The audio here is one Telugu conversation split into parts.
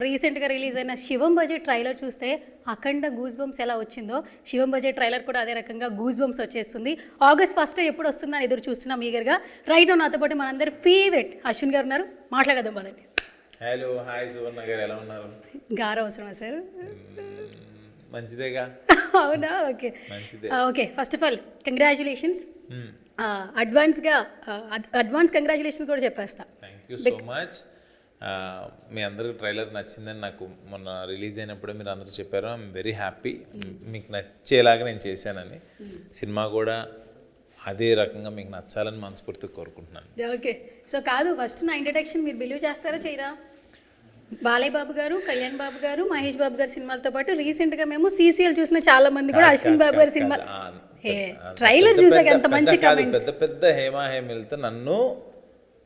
రీసెంట్గా రిలీజ్ అయిన శివం బడ్జెట్ ట్రైలర్ చూస్తే అఖండ గూస్ బంప్స్ ఎలా వచ్చిందో శివం బడ్జెట్ ట్రైలర్ కూడా అదే రకంగా గూస్ బంప్స్ వచ్చేస్తుంది. August 1 ఎప్పుడు వస్తుందని ఎదురు చూస్తున్నాం ఈగర్గా. రైట్ నాతో పాటు మనందరి ఫేవరెట్ అశ్విన్ గారు ఉన్నారు, మాట్లాడదాం పదండి. హలో, హాయ్ సువర్ణ గారు, ఎలా ఉన్నారు? గారం అవసరమా సార్? మంచిదేగా. అవునా? ఓకే మంచిదే. Okay, first of all congratulations. Advance congratulations కూడా చెప్పేస్తా. Thank you so much. మీ అందరికి ట్రైలర్ నచ్చిందని నాకు మొన్న రిలీజ్ అయినప్పుడే మీరు అందరూ చెప్పారు. I'm very happy. మీకు నచ్చేలాగా నేను చేశానని. సినిమా కూడా అదే రకంగా మీకు నచ్చాలని మనస్ఫూర్తిగా కోరుకుంటున్నాను. ఓకే, సో కాదు, ఫస్ట్ నా ఇంట్రడక్షన్ మీరు బిలీవ్ చేస్తారా చేయరా? బాలయ్య బాబు గారు, కళ్యాణ్ బాబు గారు, మహేష్ బాబు గారి సినిమాలతో పాటు రీసెంట్గా మేము సీసీఎల్ చూసిన చాలా మంది కూడా అశ్విన్ బాబు గారి సినిమా ట్రైలర్ చూసాక ఎంత మంచి కామెంట్స్. పెద్ద పెద్ద హేమా హేమిలతో నన్ను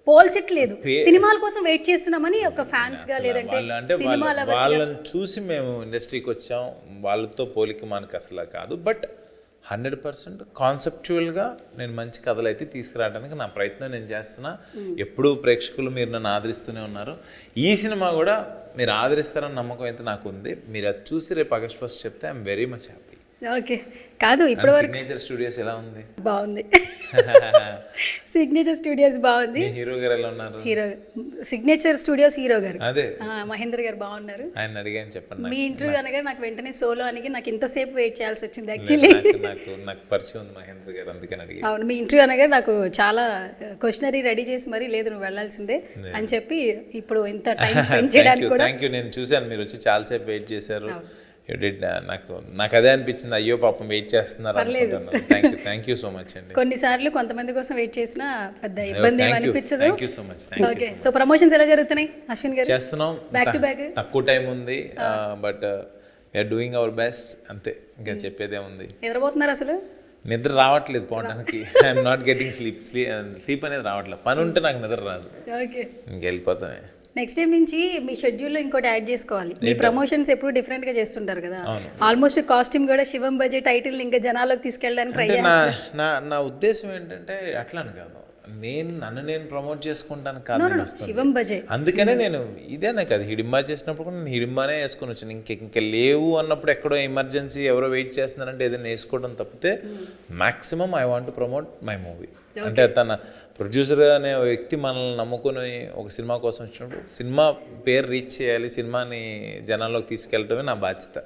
పోల్చట్లేదు, సినిమాల కోసం వెయిట్ చేస్తున్నామని ఒక ఫ్యాన్స్ గా లేదంటే వాళ్ళని చూసి మేము ఇండస్ట్రీకి వచ్చాం. వాళ్ళతో పోలిక మనకు అసలు కాదు. బట్ 100% కాన్సెప్చువల్గా నేను మంచి కథలు అయితే తీసుకురావడానికి నా ప్రయత్నం నేను చేస్తున్నా. ఎప్పుడూ ప్రేక్షకులు మీరు నన్ను ఆదరిస్తూనే ఉన్నారు. ఈ సినిమా కూడా మీరు ఆదరిస్తారని నమ్మకం అయితే నాకు ఉంది. మీరు అది చూసి రేపు August 1 చెప్తే I'm very much happy. Okay, కాదు ఇప్పుడు సిగ్నేచర్ స్టూడియోస్ ఎలా ఉంది? బాగుంది. సిగ్నేచర్ స్టూడియోస్ బాగుంది. హీరో గారు ఎలా ఉన్నారు? హీరో సిగ్నేచర్ స్టూడియోస్ హీరో గారు అదే మహేంద్ర గారు బాగున్నారు. ఆయన అడిగాను చెప్పండి. మీ ఇంటర్వ్యూ అనగా నాకు వెంటనే సోలో అని నాకు ఇంతసేపు వెయిట్ చేయాల్సి వచ్చింది యాక్చువల్లీ. నాకు పరిచయం ఉంది మహేంద్ర గారు, అందుకని అడిగాను. అవును, మీ ఇంటర్వ్యూ అనగా నాకు చాలా క్వశ్చనరీ రెడీ చేసి మరీ లేదు నువ్వు వెళ్ళాల్సిందే అని చెప్పి ఇప్పుడు ఇంత టైం స్పెండ్ చేయడానికి కూడా. Thank you. నేను చూశాను మీరు వచ్చి చాలాసేపు వెయిట్ చేశారు. నాకు అదే అనిపించింది, అయ్యో పాపం వెయిట్ చేస్తున్నారు. థ్యాంక్ యూ సో మచ్ అండి. కొన్నిసార్లు కొంతమంది కోసం వెయిట్ చేసినా పెద్ద ఇబ్బంది అనిపించదు. Thank you so much. Okay, so promotions ఎలా జరుగుతున్నాయి అశ్విన్ గారు? చేస్తున్నాం, బ్యాక్ టు బ్యాక్. తక్కువ టైం ఉంది, but we are doing our best, అంతే. ఇంకా చెప్పేదే ఉంది. నిద్రపోతున్నారు అసలు? నిద్ర రావట్లేదు పోవడానికి. ఐఎమ్ నాట్ గెటింగ్ స్లీప్ అనేది రావట్లేదు. పని ఉంటే నాకు నిద్ర రాదు. ఓకే, ఇంకెళ్ళిపోతామే. నెక్స్ట్ టైం నుంచి మీ షెడ్యూల్లో ఇంకోటి యాడ్ చేసుకోవాలి. మీ ప్రమోషన్స్ ఎప్పుడు డిఫరెంట్ గా చేస్తుంటారు కదా. ఆల్మోస్ట్ కాస్ట్యూమ్ కూడా శివం బడ్జెట్ టైటిల్ ఇంకా జనాలకు తీసుకెళ్ళడానికి ట్రై చేస్తాను. నా ఉద్దేశం ఏంటంటే అట్లా అని కాదు, నన్ను ప్రమోట్ చేసుకుంటాను కాదు, శివం బడ్జెట్. అందుకనే నేను ఇదేనా కదా హిడింబా చేసినప్పుడు కూడా నేను హిడింబానే వేసుకుని వచ్చాను. ఇంకా లేవు అన్నప్పుడు ఎక్కడో ఎమర్జెన్సీ ఎవరో వెయిట్ చేస్తున్నారంటే ఏదైనా వేసుకోవడం తప్పితే maximum I want to promote my movie. అంటే తన ప్రొడ్యూసర్ అనే వ్యక్తి మనల్ని నమ్ముకొని ఒక సినిమా కోసం వచ్చినప్పుడు సినిమా పేరు రీచ్ చేయాలి, సినిమాని జనాల్లోకి తీసుకెళ్ళడమే నా బాధ్యత.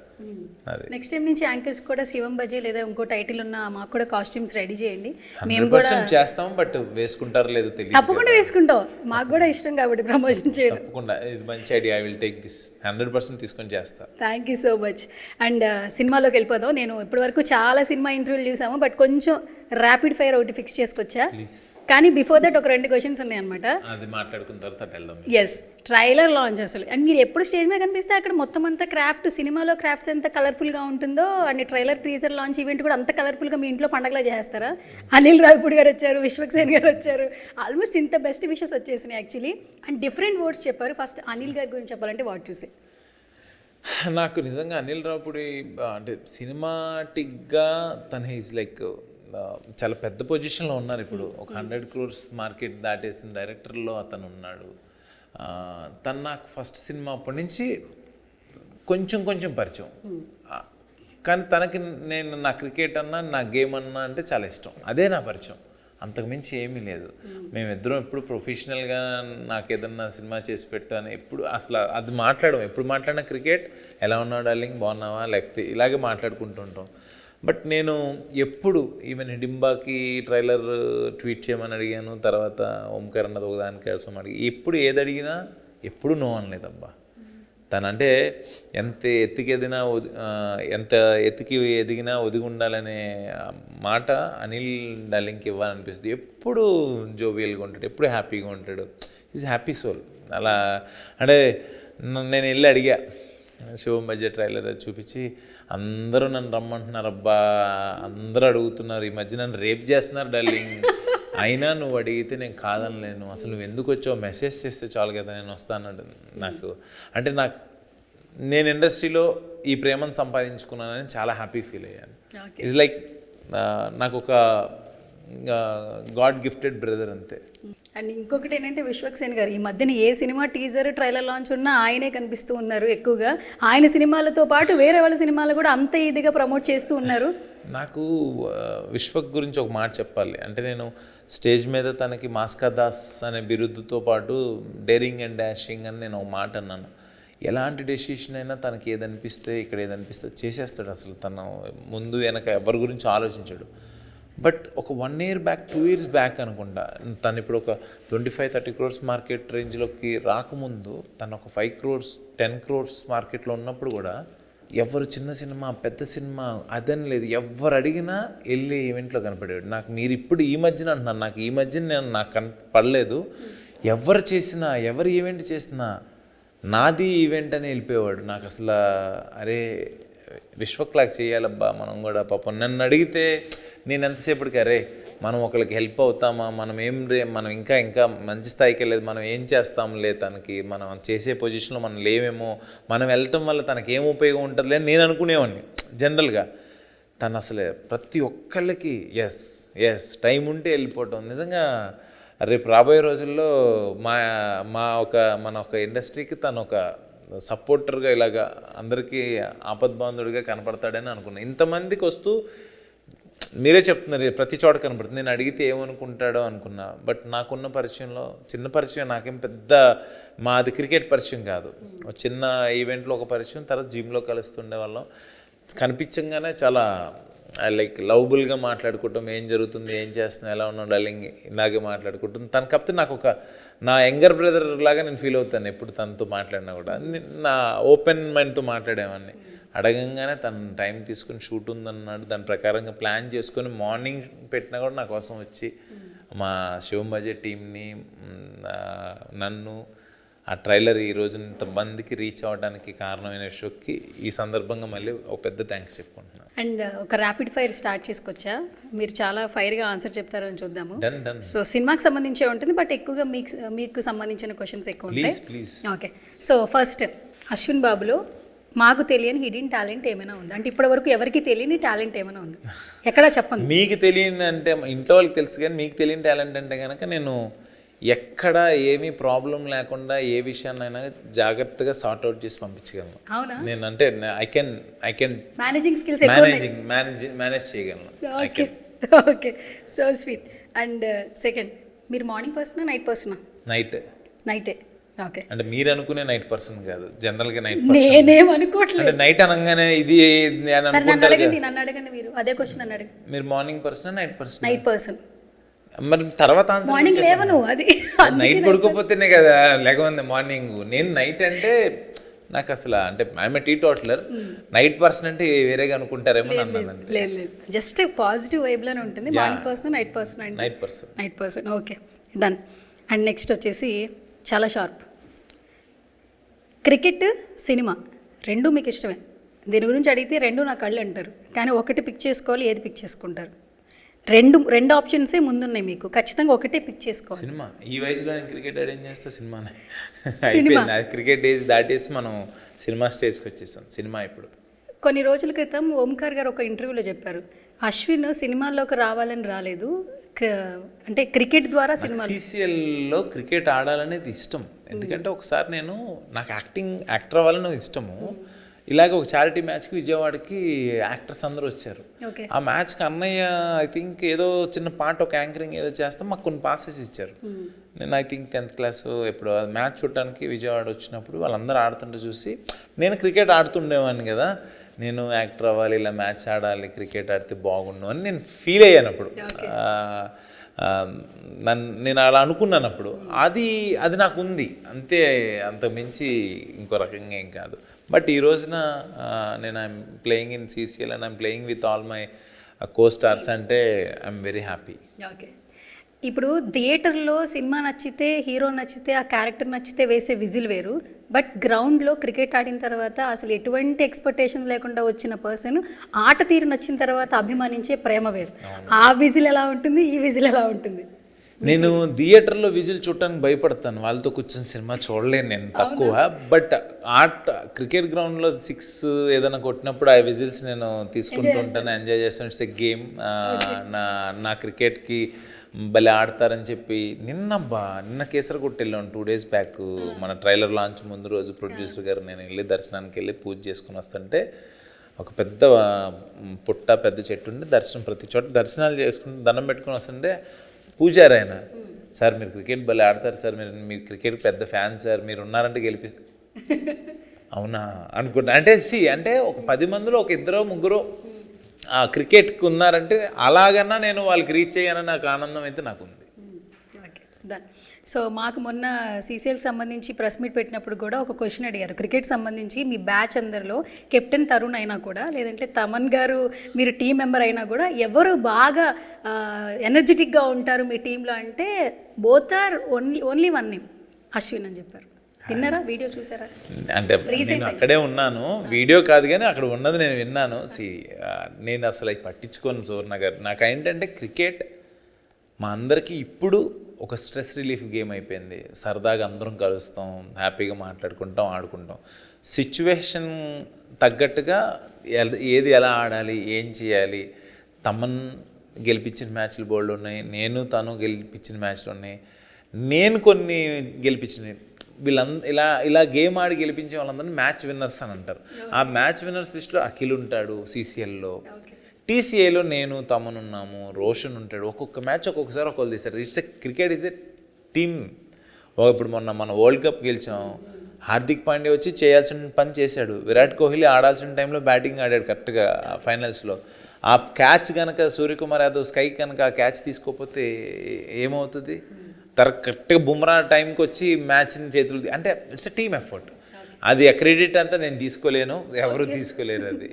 నెక్స్ట్ టైం నుంచి యాంకర్స్ కూడా శివం బడ్జెట్ లేదా ఇంకో టైటిల్ ఉన్న మాకు కూడా కాస్ట్యూమ్స్ రెడీ చేయండి. మేము కూడా చేస్తాం, బట్ వేసుకుంటారో లేదో తెలియదు. తప్పకుండా వేసుకుంటాం, మాకు కూడా ఇష్టం కాబట్టి ప్రమోషన్ చేయడం. తప్పకుండా, ఇది మంచి idea. I will take this 100% తీసుకొని చేస్తా. Thank you so much. And సినిమాలోకి వెళ్ళిపోదాం. నేను ఇప్పటి వరకు చాలా సినిమా ఇంటర్వ్యూలు చూసాము, బట్ కొంచెం ర్యాపిడ్ ఫైర్ ఒకటి ఫిక్స్ చేసుకొచ్చా. కానీ బిఫోర్ దట్ ఒక 2 క్వశ్చన్స్ ఉన్నాయి అనమాట. అది మాట్లాడుకున్న తర్వాత వెళ్దాం. ఎస్, ట్రైలర్ లాంచ్ అసలు అండ్ మీరు ఎప్పుడు స్టేజ్ మీద కనిపిస్తే అక్కడ మొత్తం అంతా క్రాఫ్ట్, సినిమాలో క్రాఫ్ట్స్ ఎంత కలర్ఫుల్గా ఉంటుందో and trailer teaser launch event కూడా అంత కలర్ఫుల్గా మీ ఇంట్లో పండగలా చేస్తారా? అనిల్ రావిపూడి గారు వచ్చారు, విశ్వక్సేన్ గారు వచ్చారు, ఆల్మోస్ట్ ఇంత బెస్ట్ విషెస్ వచ్చేసినాయి యాక్చువల్లీ. అండ్ డిఫరెంట్ వర్డ్స్ చెప్పారు. ఫస్ట్ అనిల్ గారి గురించి చెప్పాలంటే వాట్ చూసే నాకు నిజంగా అనిల్ రావిపూడి అంటే సినిమాటిక్గా తన ఈజ్ లైక్ చాలా పెద్ద పొజిషన్లో ఉన్నారు ఇప్పుడు. ఒక 100 crores మార్కెట్ దాటేసిన డైరెక్టర్లో అతను ఉన్నాడు. తను నాకు ఫస్ట్ సినిమా అప్పటి నుంచి కొంచెం పరిచయం. కానీ తనకి నా క్రికెట్ అన్నా నా గేమ్ అన్నా అంటే చాలా ఇష్టం. అదే నా పరిచయం, అంతకుమించి ఏమీ లేదు. మేమిద్దరం ఎప్పుడు ప్రొఫెషనల్గా నాకు ఏదన్నా సినిమా చేసి పెట్టు అని ఎప్పుడు అసలు అది ఎప్పుడు మాట్లాడినా క్రికెట్ ఎలా ఉన్నావు డార్లింగ్, బాగున్నావా, లేకపోతే ఇలాగే మాట్లాడుకుంటూ ఉంటాం. బట్ నేను ఎప్పుడు ఈవెన్ హిడింబాకి ట్రైలర్ ట్వీట్ చేయమని అడిగాను, తర్వాత ఓంకార్ అన్నది ఒకదాని కోసం ఎప్పుడు ఏది అడిగినా ఎప్పుడు నో అనలేదబ్బా. తనంటే ఎంత ఎత్తుకి ఎదిగినా ఒదిగి ఉండాలనే మాట అనిల్ డార్లింగ్కి ఇవ్వాలనిపిస్తుంది. ఎప్పుడు జోవియల్గా ఉంటాడు, ఎప్పుడు హ్యాపీగా ఉంటాడు. Is happy soul. అలా అంటే నేను వెళ్ళి అడిగా, శివం బడ్జెట్ ట్రైలర్ చూపించి అందరూ నన్ను రమ్మంటున్నారు అబ్బా, అందరూ అడుగుతున్నారు, ఈ మధ్య నన్ను రేప్ చేస్తున్నారు డార్లింగ్, అయినా నువ్వు అడిగితే నేను కాదనలేను, అసలు నువ్వు ఎందుకు వచ్చావు, మెసేజ్ చేస్తే చాలు కదా నేను వస్తాను. నేను ఇండస్ట్రీలో ఈ ప్రేమను సంపాదించుకున్నానని చాలా హ్యాపీ ఫీల్ అయ్యాను. ఇట్స్ లైక్ నాకు ఒక గాడ్ గిఫ్టెడ్ బ్రదర్ అంతే. అండ్ ఇంకొకటి ఏంటంటే విశ్వక్ సేన్ గారు ఈ మధ్యన ఏ సినిమా టీజర్ ట్రైలర్ లాంచ్ ఉన్నా ఆయనే కనిపిస్తూ ఉన్నారు ఎక్కువగా. ఆయన సినిమాలతో పాటు వేరే వాళ్ళ సినిమాలు కూడా అంత ఇదిగా ప్రమోట్ చేస్తూ ఉన్నారు. నాకు విశ్వక్ గురించి ఒక మాట చెప్పాలి. అంటే నేను స్టేజ్ మీద తనకి మాస్కా దాస్ అనే బిరుదుతో పాటు డేరింగ్ అండ్ డాషింగ్ అని నేను ఒక మాట అన్నాను. ఎలాంటి డెసిషన్ అయినా తనకి ఏదనిపిస్తే ఇక్కడ ఏదనిపిస్తే చేసేస్తాడు. అసలు తను ముందు వెనక ఎవరి గురించి ఆలోచించాడు. బట్ ఒక 1 year బ్యాక్ 2 years బ్యాక్ అనుకుంటా తను ఇప్పుడు ఒక 25-30 crores మార్కెట్ రేంజ్లోకి రాకముందు తను ఒక 5 crores 10 crores మార్కెట్లో ఉన్నప్పుడు కూడా ఎవరు చిన్న సినిమా పెద్ద సినిమా అదని లేదు, ఎవరు అడిగినా వెళ్ళి ఈవెంట్లో కనపడేవాడు. నాకు మీరు ఇప్పుడు ఈ మధ్యన అంటున్నాను, నాకు ఈ మధ్యన నేను నాకు కనపడలేదు. ఎవరు చేసినా ఎవరు ఈవెంట్ చేసినా నాది ఈవెంట్ అని వెళ్ళిపోయేవాడు. నాకు అసలు అరే విశ్వక్లాగా చేయాలబ్బా మనం కూడా. పాపం నన్ను అడిగితే నేను ఎంతసేపటికి అరే మనం ఒకరికి హెల్ప్ అవుతామా, మనం ఇంకా మంచి స్థాయికి వెళ్ళలేదు, మనం ఏం చేస్తాంలే, తనకి మనం చేసే పొజిషన్లో మనం లేవేమో, మనం వెళ్ళటం వల్ల తనకి ఏం ఉపయోగం ఉంటుందిలే అని నేను అనుకునేవాడిని జనరల్గా. తను అసలే ప్రతి ఒక్కళ్ళకి ఎస్ టైం ఉంటే వెళ్ళిపోవటం. నిజంగా రేపు రాబోయే రోజుల్లో మన ఒక ఇండస్ట్రీకి తను ఒక సపోర్టర్గా ఇలాగా అందరికీ ఆపద్బాంధుడిగా కనపడతాడని అనుకున్నాను. ఇంతమందికి వస్తూ మీరే చెప్తున్నారు ప్రతి చోట కనపడుతుంది, నేను అడిగితే ఏమనుకుంటాడో అనుకున్నా. బట్ నాకున్న పరిచయంలో చిన్న పరిచయం, నాకేం పెద్ద మాది క్రికెట్ పరిచయం కాదు, చిన్న ఈవెంట్లో ఒక పరిచయం, తర్వాత జిమ్లో కలుస్తుండే వాళ్ళం. కనిపించగానే చాలా లైక్ లవబుల్గా మాట్లాడుకుంటాం, ఏం జరుగుతుంది, ఏం చేస్తున్నాం, ఎలా ఉన్నాం డార్లింగ్, ఇలాగే మాట్లాడుకుంటాం. తను కాకపోతే నాకు ఒక నా యంగర్ బ్రదర్ లాగా నేను ఫీల్ అవుతాను ఎప్పుడు తనతో మాట్లాడినా కూడా. నా ఓపెన్ మైండ్తో మాట్లాడేవాడిని. అడగంగానే తను టైం తీసుకుని షూట్ ఉందన్నాడు, దాని ప్రకారంగా ప్లాన్ చేసుకొని మార్నింగ్ పెట్టినా కూడా నా కోసం వచ్చి మా శివం బడ్జెట్ టీంని నన్ను ఆ ట్రైలర్ ఈ రోజు ఇంతమందికి రీచ్ అవ్వడానికి కారణమైన విషయంకి ఈ సందర్భంగా మళ్ళీ ఒక పెద్ద థ్యాంక్స్ చెప్పుకుంటున్నాను. అండ్ ఒక ర్యాపిడ్ ఫైర్ స్టార్ట్ చేసుకొచ్చా, మీరు చాలా ఫైర్గా ఆన్సర్ చెప్తారని చూద్దాము. డన్. సో సినిమాకి సంబంధించే ఉంటుంది, బట్ ఎక్కువగా మీకు సంబంధించిన క్వశ్చన్స్ ఎక్కువ ఉంటాయి. Please. Okay, so first Ashwin బాబులో మాకు తెలియని హిడెన్ టాలెంట్ ఏమైనా ఉంది అంటే ఇప్పటివరకు ఎవరికి తెలియని టాలెంట్ ఏమైనా ఉంది ఎక్కడ చెప్పండి. మీకు తెలియని అంటే ఇంట్లో వాళ్ళకి తెలుసు, కానీ మీకు తెలియని టాలెంట్ అంటే కనుక నేను ఎక్కడ ఏమీ ప్రాబ్లం లేకుండా ఏ విషయాన్నైనా జాగ్రత్తగా సార్ట్ అవుట్ చేసి పంపించగలను. అవునా? నేను అంటే I can managing skills manage చేయగలను. Okay, so sweet. And second, మీరు మార్నింగ్ పర్సనా నైట్ పర్సనా? నైటే. ఓకే, అంటే మీరు అనుకునే నైట్ పర్సన్ కాదు, జనరల్ గా నైట్ నేనేం అనుకోవట్లేదు. అంటే నైట్ అనగానే ఇది నన్ను అడగండి మీరు అదే క్వశ్చన్ నన్ను అడగండి. మీరు మార్నింగ్ పర్సన్ నైట్ పర్సన్? మరి తర్వాత మార్నింగ్ లేవను, అది నైట్ పడుకోపోతేనే కదా లేకపోతే మార్నింగ్. నేను నైట్ అంటే నాకు అసలు అంటే I'm teetotaller. Night person అంటే వేరేగా అనుకుంటారేమో అన్నాను. లేదు, జస్ట్ పాజిటివ్ వైబ్లోనే ఉంటుంది. Morning person night person. Okay, done. And next వచ్చేసి చాలా షార్ప్, క్రికెట్ సినిమా రెండు మీకు ఇష్టమే. దీని గురించి అడిగితే రెండు నా కళ్ళు అంటారు, కానీ ఒకటి పిక్ చేసుకోవాలి, ఏది పిక్ చేసుకుంటారు? రెండు ఆప్షన్సే ముందున్నాయి మీకు, ఖచ్చితంగా ఒకటే పిక్ చేసుకోవాలి. సినిమా. ఈ వయసులో నేను క్రికెట్ అరేంజ్ చేస్తే సినిమానే అయిపోయింది. క్రికెట్ డేస్ దాటేసి మనం సినిమా స్టేజ్కి వచ్చేసాం. సినిమా ఇప్పుడు కొన్ని రోజుల క్రితం ఓంకార్ గారు ఒక ఇంటర్వ్యూలో చెప్పారు, అశ్విన్ సినిమాల్లోకి రావాలని రాలేదు, అంటే క్రికెట్ ద్వారా సినిమా. సీసీఎల్లో క్రికెట్ ఆడాలనేది ఇష్టం. ఎందుకంటే ఒకసారి నాకు యాక్టర్ అవ్వాలని ఇష్టము. ఇలాగ ఒక చారిటీ మ్యాచ్కి విజయవాడకి యాక్టర్స్ అందరూ వచ్చారు. ఆ మ్యాచ్కి అన్నయ్య ఐ థింక్ ఏదో చిన్న పార్ట్ ఒక యాంకరింగ్ ఏదో చేస్తాం, మాకు కొన్ని పాసెస్ ఇచ్చారు. నేను ఐ థింక్ 10th class ఎప్పుడు మ్యాచ్ చూడటానికి విజయవాడ వచ్చినప్పుడు వాళ్ళందరూ ఆడుతుంటే చూసి నేను క్రికెట్ ఆడుతుండేవాడిని కదా, నేను యాక్టర్ అవ్వాలి, ఇలా మ్యాచ్ ఆడాలి, క్రికెట్ ఆడితే బాగుండు అని నేను ఫీల్ అయ్యాను అప్పుడు. నేను అలా అనుకున్నాను అప్పుడు. అది నాకు ఉంది అంతే, అంతకు మించి ఇంకో రకంగా ఏం కాదు. బట్ ఈ రోజున నేను I'm playing in CCL and I'm playing with all my co stars అంటే ఐఎమ్ వెరీ హ్యాపీ. ఓకే, ఇప్పుడు థియేటర్లో సినిమా నచ్చితే, హీరో నచ్చితే, ఆ క్యారెక్టర్ నచ్చితే వేసే విజిల్ వేరు, బట్ గ్రౌండ్లో క్రికెట్ ఆడిన తర్వాత అసలు ఎటువంటి ఎక్స్పెక్టేషన్ లేకుండా వచ్చిన పర్సన్ ఆట తీరు నచ్చిన తర్వాత అభిమానించే ప్రేమ వేరు. ఆ విజిల్ ఎలా ఉంటుంది, ఈ విజిల్ ఎలా ఉంటుంది? నేను థియేటర్లో విజిల్ చూడటానికి భయపడతాను, వాళ్ళతో కూర్చొని సినిమా చూడలేను నేను, తక్కువ. బట్ క్రికెట్ గ్రౌండ్లో 6 ఏదైనా కొట్టినప్పుడు ఆ విజిల్స్ నేను తీసుకుంటూ ఉంటాను, ఎంజాయ్ చేస్తాను. It's a game. నా క్రికెట్కి భలే ఆడతారని చెప్పి నిన్న కేసరి కొట్టి వెళ్ళాను 2 days బ్యాక్. మన ట్రైలర్ లాంచ్ ముందు రోజు ప్రొడ్యూసర్ గారు నేను వెళ్ళి దర్శనానికి వెళ్ళి పూజ చేసుకుని వస్తుంటే ఒక పెద్ద పెద్ద చెట్టు ఉండి దర్శనం ప్రతి చోట దర్శనాలు చేసుకుని దండం పెట్టుకుని వస్తుంటే పూజారు ఆయన, సార్ మీరు క్రికెట్ భలే ఆడతారు సార్, మీరు క్రికెట్ పెద్ద ఫ్యాన్ సార్, మీరు ఉన్నారంటే గెలిపిస్తారు. అవునా అనుకుంటా. అంటే ఒక 10 మందిలో ఒక 2-3 ఆ క్రికెట్కి ఉన్నారంటే అలాగన్నా నేను వాళ్ళకి రీచ్ అయ్యానని నాకు ఆనందం అయితే నాకు ఉంది. Okay done. సో మాకు మొన్న సీసీఎల్కి సంబంధించి ప్రెస్ మీట్ పెట్టినప్పుడు కూడా ఒక క్వశ్చన్ అడిగారు, క్రికెట్ సంబంధించి మీ బ్యాచ్ అందరిలో కెప్టెన్ తరుణ్ అయినా కూడా లేదంటే తమన్ గారు మీరు టీం మెంబర్ అయినా కూడా ఎవరు బాగా ఎనర్జెటిక్గా ఉంటారు మీ టీంలో అంటే both or only one name Ashwin అని చెప్పారు. విన్నారా? వీడియో చూసారా? అంటే నేను అక్కడే ఉన్నాను, వీడియో కాదు కానీ అక్కడ ఉన్నది నేను విన్నాను. నేను అసలు అవి పట్టించుకోను సువర్ణ గారు. నాకు ఏంటంటే క్రికెట్ మా అందరికీ ఇప్పుడు ఒక స్ట్రెస్ రిలీఫ్ గేమ్ అయిపోయింది. సరదాగా అందరం కలుస్తాం, హ్యాపీగా మాట్లాడుకుంటాం, ఆడుకుంటాం. సిచ్యువేషన్ తగ్గట్టుగా ఏది ఎలా ఆడాలి, ఏం చేయాలి. తమన్ గెలిపించిన మ్యాచ్లు బోల్డ్ ఉన్నాయి, నేను తను గెలిపించిన మ్యాచ్లు ఉన్నాయి, నేను కొన్ని గెలిపించినవి. ఇలా గేమ్ ఆడి గెలిపించే వాళ్ళందరినీ మ్యాచ్ విన్నర్స్ అని అంటారు. ఆ మ్యాచ్ విన్నర్స్ లిస్ట్లో అఖిల్ ఉంటాడు, CCLలో. TCAలో నేను తమన్ ఉన్నాము, రోషన్ ఉంటాడు. ఒక్కొక్క మ్యాచ్ ఒక్కొక్కసారి ఒకళ్ళు తీస్తారు. Cricket is a team. ఇప్పుడు మన వరల్డ్ కప్ గెలిచాం, హార్దిక్ పాండ్యా వచ్చి చేయాల్సిన పని చేశాడు, విరాట్ కోహ్లీ ఆడాల్సిన టైంలో బ్యాటింగ్ ఆడాడు కరెక్ట్గా ఫైనల్స్లో. ఆ క్యాచ్ కనుక సూర్యకుమార్ యాదవ్ స్కై కనుక ఆ క్యాచ్ తీసుకోకపోతే ఏమవుతుంది? కరెక్ట్గా బుమ్రా టైంకి వచ్చి మ్యాచ్ని చేతులు అంటే ఇట్స్ ఎ టీమ్ ఎఫర్ట్. అది ఆ క్రెడిట్ అంతా నేను తీసుకోలేను, ఎవరు తీసుకోలేరు అది.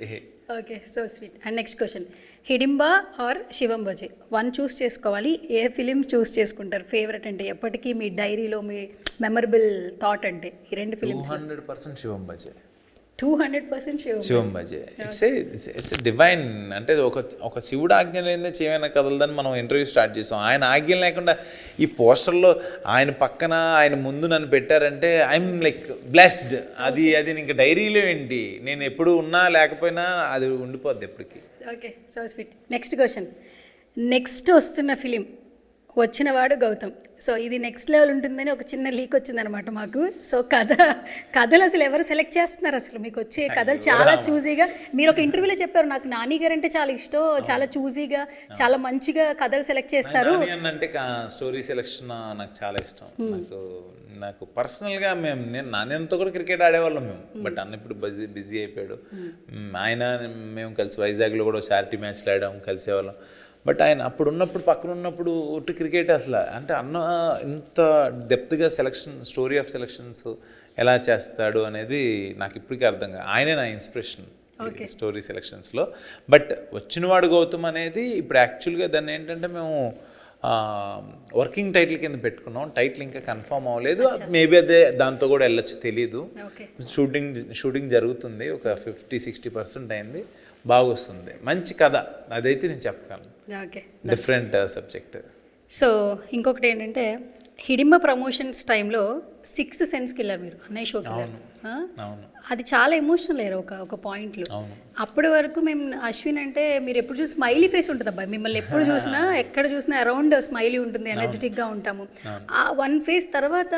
Okay, so sweet. And next question, Hidimbha or Shivam Bhaje, one choose చేసుకోవాలి, ఏ ఫిలిం చూస్ చేసుకుంటారు ఫేవరెట్ అంటే ఎప్పటికీ మీ డైరీలో మీ మెమరబుల్ థాట్ అంటే ఈ 2 films? 200% Shivam Bhaje. 200% Shivam Bhaje. It's a divine. అంటే ఒక శివుడు ఆజ్ఞ లేదే చేయమైనా కదలదని మనం ఇంటర్వ్యూ స్టార్ట్ చేసాం. ఆయన ఆజ్ఞ లేకుండా ఈ పోస్టర్లో ఆయన పక్కన ఆయన ముందు నన్ను పెట్టారంటే ఐఎమ్ లైక్ బ్లెస్డ్. అది ఇంకా డైరీలో ఏంటి, నేను ఎప్పుడు ఉన్నా లేకపోయినా అది ఉండిపోద్ది ఎప్పటికీ. Okay, so sweet. Next question, next వస్తున్న ఫిలిం వచ్చినవాడు గౌతమ్. సో ఇది నెక్స్ట్ లెవెల్ ఉంటుందని ఒక చిన్న లీక్ వచ్చిందనమాట మాకు. సో కథలు అసలు ఎవరు సెలెక్ట్ చేస్తున్నారు? అసలు మీకు వచ్చే కథలు చాలా చూజీగా, మీరు ఒక ఇంటర్వ్యూలో చెప్పారు, నాకు నాని గారు అంటే చాలా ఇష్టం, చాలా చూజీగా చాలా మంచిగా కథలు సెలెక్ట్ చేస్తారు అంటే. స్టోరీ సెలెక్షన్ నాకు చాలా ఇష్టం. నాకు పర్సనల్గా నేను నాన్నతో కూడా క్రికెట్ ఆడేవాళ్ళం మేము. బట్ అన్న ఇప్పుడు బిజీ అయిపోయాడు. ఆయన మేము కలిసి వైజాగ్లో కూడా చారిటీ మ్యాచ్లు ఆడాము, కలిసేవాళ్ళం. బట్ ఆయన అప్పుడు ఉన్నప్పుడు పక్కన ఉన్నప్పుడు ఒట్టి క్రికెట్ అసలు అంటే అన్న ఇంత డెప్త్గా స్టోరీ ఆఫ్ సెలక్షన్స్ ఎలా చేస్తాడు అనేది నాకు ఇప్పటికీ అర్థం కాదు. ఆయనే నా ఇన్స్పిరేషన్ స్టోరీ సెలక్షన్స్లో. బట్ వచ్చినవాడు గౌతమ్ అనేది ఇప్పుడు యాక్చువల్గా దాన్ని ఏంటంటే మేము వర్కింగ్ టైటిల్ కింద పెట్టుకున్నాం. టైటిల్ ఇంకా కన్ఫర్మ్ అవ్వలేదు, మేబీ అదే దాంతో కూడా వెళ్ళొచ్చు, తెలీదు. షూటింగ్ జరుగుతుంది, ఒక 50-60% అయింది, బాగా వస్తుంది, మంచి కథ, అదైతే నేను చెప్పగలను. Different subject. సో ఇంకొకటి ఏంటంటే హిడింబ ప్రమోషన్స్ టైంలో 6th సెన్స్ కిల్లర్ మీరు అన్నయ్య షో కిల్లర్, అది చాలా ఎమోషనల్ అయ్యారు ఒక పాయింట్లో. అప్పటి వరకు మేము అశ్విన్ అంటే మీరు ఎప్పుడు చూసి స్మైలీ ఫేస్ ఉంటుంది అబ్బాయి, మిమ్మల్ని ఎప్పుడు చూసినా ఎక్కడ చూసినా అరౌండ్ స్మైలీ ఉంటుంది, ఎనర్జెటిక్గా ఉంటాము. ఆ 1 ఫేజ్ తర్వాత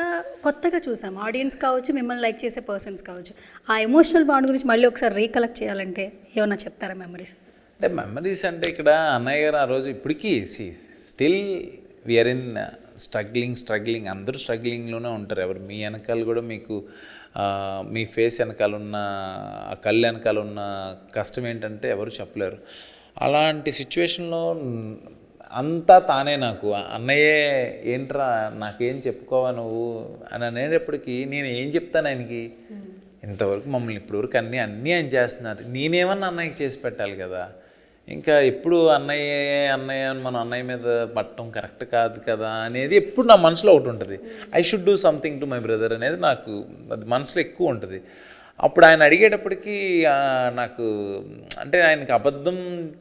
కొత్తగా చూసాం, ఆడియన్స్ కావచ్చు, మిమ్మల్ని లైక్ చేసే పర్సన్స్ కావచ్చు. ఆ ఎమోషనల్ బాండ్ గురించి మళ్ళీ ఒకసారి రీకలెక్ట్ చేయాలంటే ఏమన్నా చెప్తారా మెమరీస్? అంటే మెమరీస్ అంటే ఇక్కడ అన్నయ్య గారు ఆ రోజు ఇప్పటికీ స్టిల్ వీఆర్ ఇన్ స్ట్రగ్లింగ్, అందరూ స్ట్రగ్లింగ్లోనే ఉంటారు. ఎవరు మీ వెనకాల కూడా మీకు మీ ఫేస్ వెనకాల ఉన్న ఆ కళ్ళు వెనకాల ఉన్న కష్టం ఏంటంటే ఎవరు చెప్పలేరు. అలాంటి సిచ్యువేషన్లో అంతా తానే నాకు అన్నయ్యే ఏంట్రా నాకేం చెప్పుకోవా నువ్వు అని అనేటప్పటికీ నేను ఏం చెప్తాను ఆయనకి, ఇంతవరకు మమ్మల్ని ఇప్పటివరకు అన్నీ ఆయన చేస్తున్నారు, నేనేమన్నా అన్నయ్యకి చేసి పెట్టాలి కదా. ఇంకా ఎప్పుడు అన్నయ్య మన అన్నయ్య మీద పట్టడం కరెక్ట్ కాదు కదా అనేది ఎప్పుడు నా మనసులో ఒకటి ఉంటుంది. I should do something to my brother అనేది నాకు అది మనసులో ఎక్కువ ఉంటుంది. అప్పుడు ఆయన అడిగేటప్పటికీ నాకు అంటే ఆయనకి అబద్ధం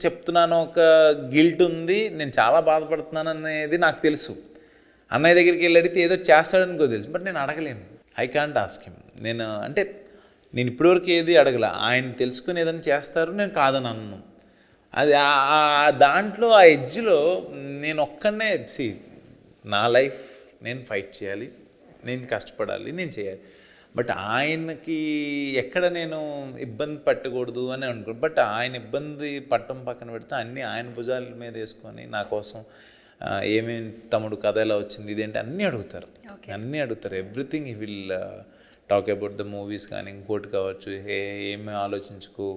చెప్తున్నాను ఒక గిల్ట్ ఉంది, నేను చాలా బాధపడుతున్నాను అనేది నాకు తెలుసు. అన్నయ్య దగ్గరికి వెళ్ళి అడిగితే ఏదో చేస్తాడనుకో తెలుసు, బట్ నేను అడగలేను. I can't ask him. నేను ఇప్పటివరకు ఏది అడగల. ఆయన తెలుసుకుని ఏదైనా చేస్తారు, నేను కాదని అన్నాను. అది దాంట్లో ఆ ఎడ్జ్లో నేను ఒక్కడనే నా లైఫ్ నేను ఫైట్ చేయాలి, నేను కష్టపడాలి, నేను చేయాలి. బట్ ఆయనకి ఎక్కడ నేను ఇబ్బంది పట్టకూడదు అని అనుకోను. బట్ ఆయన ఇబ్బంది పట్టడం పక్కన పెడితే అన్నీ ఆయన భుజాల మీద వేసుకొని నా కోసం ఏమేమి తమ్ముడు కథ ఎలా వచ్చింది ఇదేంటి అన్నీ అడుగుతారు. Everything he will talk about the movies కానీ ఇంకోటి కావచ్చు, ఏమి ఆలోచించుకో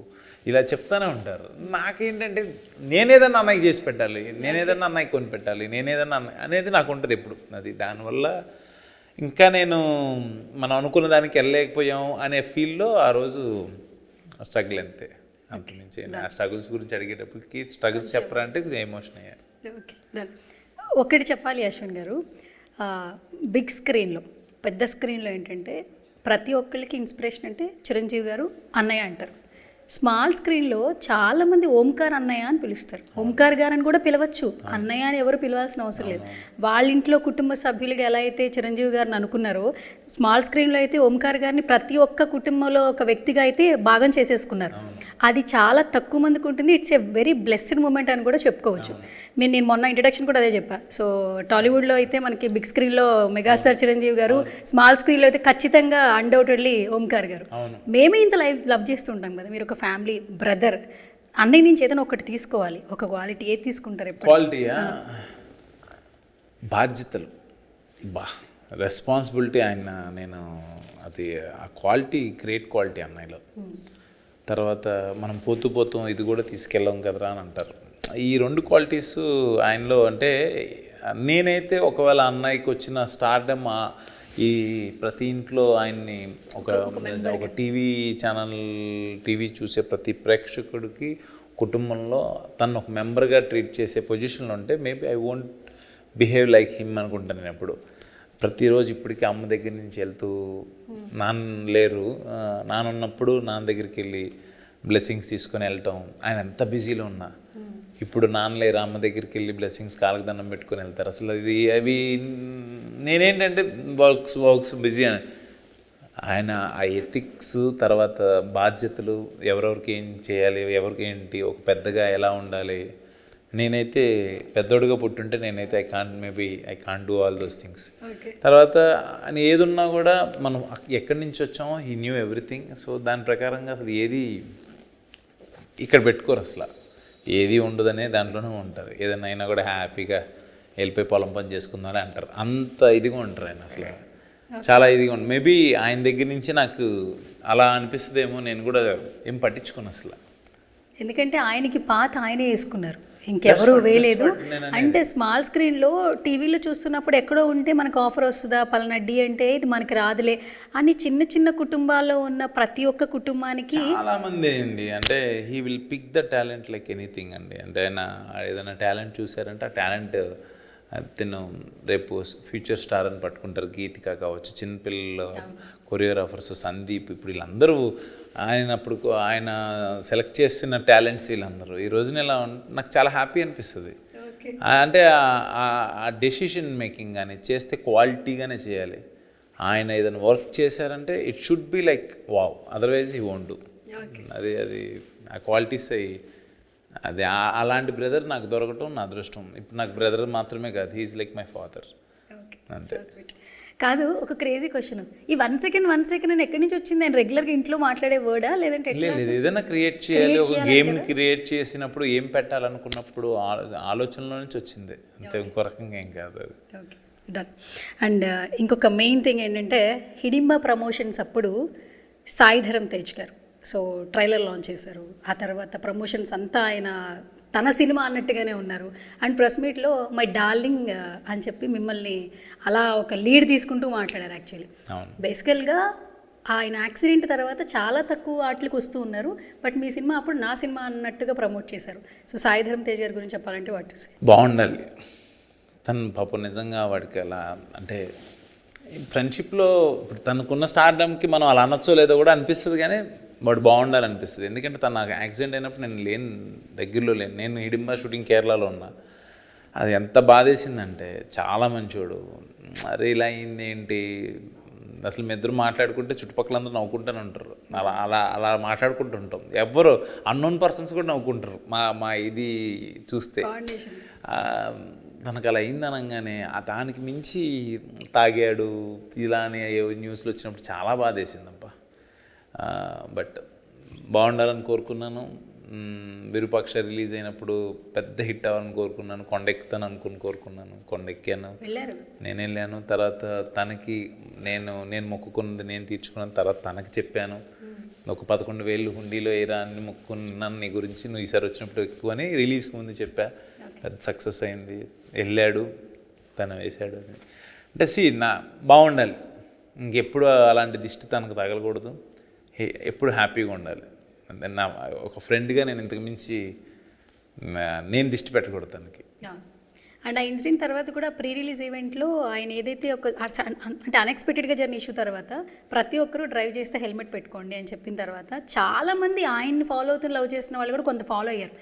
ఇలా చెప్తానే ఉంటారు. నాకేంటంటే నేనేదన్నా అన్నయ్యకి చేసి పెట్టాలి, నేనేదన్నా అన్నయ్యకి కొని పెట్టాలి, నేనేదన్నా అనేది నాకు ఉంటుంది ఎప్పుడు. అది దానివల్ల ఇంకా నేను మనం అనుకున్న దానికి వెళ్ళలేకపోయాం అనే ఫీల్లో ఆ రోజు స్ట్రగుల్ అంతే. అంతకుమించి ఆ స్ట్రగుల్స్ గురించి అడిగేటప్పటికి స్ట్రగుల్స్ చెప్పరా అంటే ఎమోషన్ అయ్యారు. ఒకటి చెప్పాలి అశ్విన్ గారు, బిగ్ స్క్రీన్లో పెద్ద స్క్రీన్లో ఏంటంటే ప్రతి ఒక్కరికి ఇన్స్పిరేషన్ అంటే చిరంజీవి గారు అన్నయ్య అంటారు. స్మాల్ స్క్రీన్లో చాలామంది ఓంకార్ అన్నయ్య అని పిలుస్తారు. ఓంకార్ గారు అని కూడా పిలవచ్చు, అన్నయ్య అని ఎవరు పిలవాల్సిన అవసరం లేదు. వాళ్ళ ఇంట్లో కుటుంబ సభ్యులుగా ఎలా అయితే చిరంజీవి గారిని అనుకున్నారో, స్మాల్ స్క్రీన్లో అయితే ఓంకార్ గారిని ప్రతి ఒక్క కుటుంబంలో ఒక వ్యక్తిగా అయితే భాగం చేసేసుకున్నారు. అది చాలా తక్కువ మందికి ఉంటుంది. It's a very blessed moment అని కూడా చెప్పుకోవచ్చు. నేను మొన్న ఇంట్రడక్షన్ కూడా అదే చెప్పా. సో టాలీవుడ్లో అయితే మనకి బిగ్ స్క్రీన్లో మెగాస్టార్ చిరంజీవి గారు, స్మాల్ స్క్రీన్లో అయితే ఖచ్చితంగా అన్డౌటెడ్లీ ఓంకార్ గారు. మేమే ఇంత లవ్ చేస్తుంటాం కదా, మీరు ఒక ఫ్యామిలీ బ్రదర్, అన్నయ్య నుంచి ఏదైనా ఒకటి తీసుకోవాలి, ఒక క్వాలిటీ ఏది తీసుకుంటారు? క్వాలిటీయా? బాధ్యతలు, రెస్పాన్సిబిలిటీ. నేను అది ఆ క్వాలిటీ, గ్రేట్ క్వాలిటీ అన్నయ్యలో. తర్వాత మనం పోతూ ఇది కూడా తీసుకెళ్ళాం కదరా అని అంటారు. ఈ రెండు క్వాలిటీస్ ఆయనలో. అంటే నేనైతే అన్నయ్యకి వచ్చిన స్టార్డమ్, ఈ ప్రతి ఇంట్లో ఆయన్ని ఒక టీవీ చూసే ప్రతి ప్రేక్షకుడికి కుటుంబంలో తను ఒక మెంబర్గా ట్రీట్ చేసే పొజిషన్లో ఉంటే maybe I won't behave like him అనుకుంటాను నేను ఎప్పుడు. ప్రతిరోజు ఇప్పటికీ అమ్మ దగ్గర నుంచి వెళ్తూ, నాన్న లేరు, నాన్న ఉన్నప్పుడు నాన్న దగ్గరికి వెళ్ళి బ్లెస్సింగ్స్ తీసుకొని వెళ్ళటం. ఆయన ఎంత బిజీలో ఉన్నా ఇప్పుడు నాన్న లేరు, అమ్మ దగ్గరికి వెళ్ళి బ్లెస్సింగ్స్ కాళ్ళకి దండం పెట్టుకొని వెళ్తారు. అసలు అవి నేనేంటంటే వర్క్స్ బిజీ అని. ఆయన ఆ ఎథిక్స్, తర్వాత బాధ్యతలు, ఎవరెవరికి ఏం చేయాలి, ఎవరికి ఏంటి, ఒక పెద్దగా ఎలా ఉండాలి. నేనైతే పెద్దోడుగా పుట్టుంటే నేనైతే I can't do all those things. తర్వాత అని ఏది ఉన్నా కూడా మనం ఎక్కడి నుంచి వచ్చామో హీ న్యూ ఎవ్రీథింగ్. సో దాని ప్రకారంగా అసలు ఏది ఇక్కడ పెట్టుకోరు, అసలు ఏది ఉండదనే దాంట్లోనే ఉంటారు. ఏదైనా అయినా కూడా హ్యాపీగా వెళ్ళిపోయి పొలం పని చేసుకుందామని అంటారు. అంత ఇదిగా ఉంటారు ఆయన, అసలు చాలా ఇదిగా ఉంటుంది. మేబీ ఆయన దగ్గర నుంచి నాకు అలా అనిపిస్తుందేమో. నేను కూడా ఏం పట్టించుకోను అసలు, ఎందుకంటే ఆయనకి పాత ఆయనే వేసుకున్నారు, ఇంకెవరూ వేయలేదు. అంటే స్మాల్ స్క్రీన్లో టీవీలో చూస్తున్నప్పుడు ఎక్కడో ఉంటే మనకు ఆఫర్ వస్తుందా, పలానా డి అంటే ఇది మనకి రాదులే అని చిన్న చిన్న కుటుంబాల్లో ఉన్న ప్రతి ఒక్క కుటుంబానికి చాలామంది అండి. అంటే he will pick the talent like anything అండి. అంటే ఆయన ఏదైనా టాలెంట్ చూసారంటే ఆ టాలెంట్ తిను రేపు ఫ్యూచర్ స్టార్ అని పట్టుకుంటారు. గీతిక కావచ్చు, చిన్నపిల్లలు కొరియోగ్రాఫర్స్, సందీప్, ఇప్పుడు వీళ్ళందరూ ఆయన సెలెక్ట్ చేసిన టాలెంట్స్ వీళ్ళందరూ ఈ రోజున ఇలా నాకు చాలా హ్యాపీ అనిపిస్తుంది. అంటే ఆ డెసిషన్ మేకింగ్ కానీ చేస్తే క్వాలిటీగానే చేయాలి. ఆయన ఏదైనా వర్క్ చేశారంటే it should be like wow, otherwise he won't do. అది ఆ క్వాలిటీస్ అది అలాంటి బ్రదర్ నాకు దొరకటం నా అదృష్టం. ఇప్పుడు నాకు బ్రదర్ మాత్రమే కాదు, హీఈస్ లైక్ మై ఫాదర్. అంతే. కాదు, ఒక క్రేజీ క్వశ్చన్, ఈ 1 సెకండ్ అని ఎక్కడి నుంచి వచ్చింది? ఆయన రెగ్యులర్గా ఇంట్లో మాట్లాడే వర్డా, లేదంటే లేదు ఏదైనా క్రియేట్ చేయాలి, ఒక గేమ్ క్రియేట్ చేసినప్పుడు ఏం పెట్టాలనుకున్నప్పుడు ఆలోచనలో నుంచి వచ్చింది అంతే, ఇంకో రకంగా ఏం కాదు అది. Okay, done. అండ్ ఇంకొక మెయిన్ థింగ్ ఏంటంటే హిడింబా ప్రమోషన్స్ అప్పుడు సాయిధరం తేజ్ గారు సో ట్రైలర్ లాంచ్ చేశారు. ఆ తర్వాత ప్రమోషన్స్ అంతా ఆయన తన సినిమా అన్నట్టుగానే ఉన్నారు. అండ్ ప్రెస్ మీట్లో మై డార్లింగ్ అని చెప్పి మిమ్మల్ని అలా ఒక లీడ్ తీసుకుంటూ మాట్లాడారు. యాక్చువల్లీ బేసికల్గా ఆయన యాక్సిడెంట్ తర్వాత చాలా తక్కువ వాటికి వస్తూ ఉన్నారు, బట్ మీ సినిమా అప్పుడు నా సినిమా అన్నట్టుగా ప్రమోట్ చేశారు. సో సాయిధరం తేజ్ గారి గురించి చెప్పాలంటే వాటి బాగుండాలి. తను పాపం నిజంగా వాడికి అలా అంటే ఫ్రెండ్షిప్లో ఇప్పుడు తనకున్న స్టార్డమ్కి మనం అలా అనొచ్చో లేదో కూడా అనిపిస్తుంది, కానీ వాడు బాగుండాలనిపిస్తుంది. ఎందుకంటే తను నాకు యాక్సిడెంట్ అయినప్పుడు నేను దగ్గరలో లేను. నేను హిడింబా షూటింగ్ కేరళలో ఉన్నా. అది ఎంత బాధేసిందంటే చాలా మంచోడు, అరే ఇలా అయింది ఏంటి, అసలు మీ ఇద్దరు మాట్లాడుకుంటే చుట్టుపక్కలందరూ నవ్వుకుంటూనే ఉంటారు, అలా అలా అలా మాట్లాడుకుంటుంటాం, ఎవరు అన్నోన్ పర్సన్స్ కూడా నవ్వుకుంటారు మా ఇది చూస్తే. తనకు అలా అయింది అనగానే దానికి మించి తాగాడు ఇలా అని న్యూస్లో వచ్చినప్పుడు చాలా బాధేసిందబ్బా. బట్ బాగుండాలని కోరుకున్నాను. విరూపాక్ష రిలీజ్ అయినప్పుడు పెద్ద హిట్ అవ్వాలని కోరుకున్నాను, కొండెక్కుతాను కోరుకున్నాను, కొండెక్కాను, నేను వెళ్ళాను. తర్వాత తనకి నేను మొక్కుకున్నది నేను తీర్చుకున్నాను. తర్వాత తనకి చెప్పాను, ఒక 11,000 హుండీలో ఏరా అని మొక్కుకున్నాను నీ గురించి, నువ్వు ఈసారి వచ్చినప్పుడు ఎక్కువ అని రిలీజ్కి ముందు చెప్పా. పెద్ద సక్సెస్ అయింది, వెళ్ళాడు, తను వేశాడు. అని అంటే బాగుండాలి, ఇంకెప్పుడు అలాంటి దిష్టి తనకు తగలకూడదు, ఎప్పుడు హ్యాపీగా ఉండాలి. అంటే నా ఒక ఫ్రెండ్గా నేను ఇంతకు మించి నేను దిష్టి పెట్టకూడదు తనకి. అండ్ ఆ ఇన్సిడెంట్ తర్వాత కూడా ప్రీ రిలీజ్ ఈవెంట్లో ఆయన ఏదైతే అంటే అన్ఎక్స్పెక్టెడ్గా జరిగిన ఇష్యూ తర్వాత ప్రతి ఒక్కరూ డ్రైవ్ చేస్తే హెల్మెట్ పెట్టుకోండి అని చెప్పిన తర్వాత చాలామంది ఆయన్ని ఫాలో అవుతున్న లవ్ చేసిన వాళ్ళు కూడా కొంత ఫాలో అయ్యారు.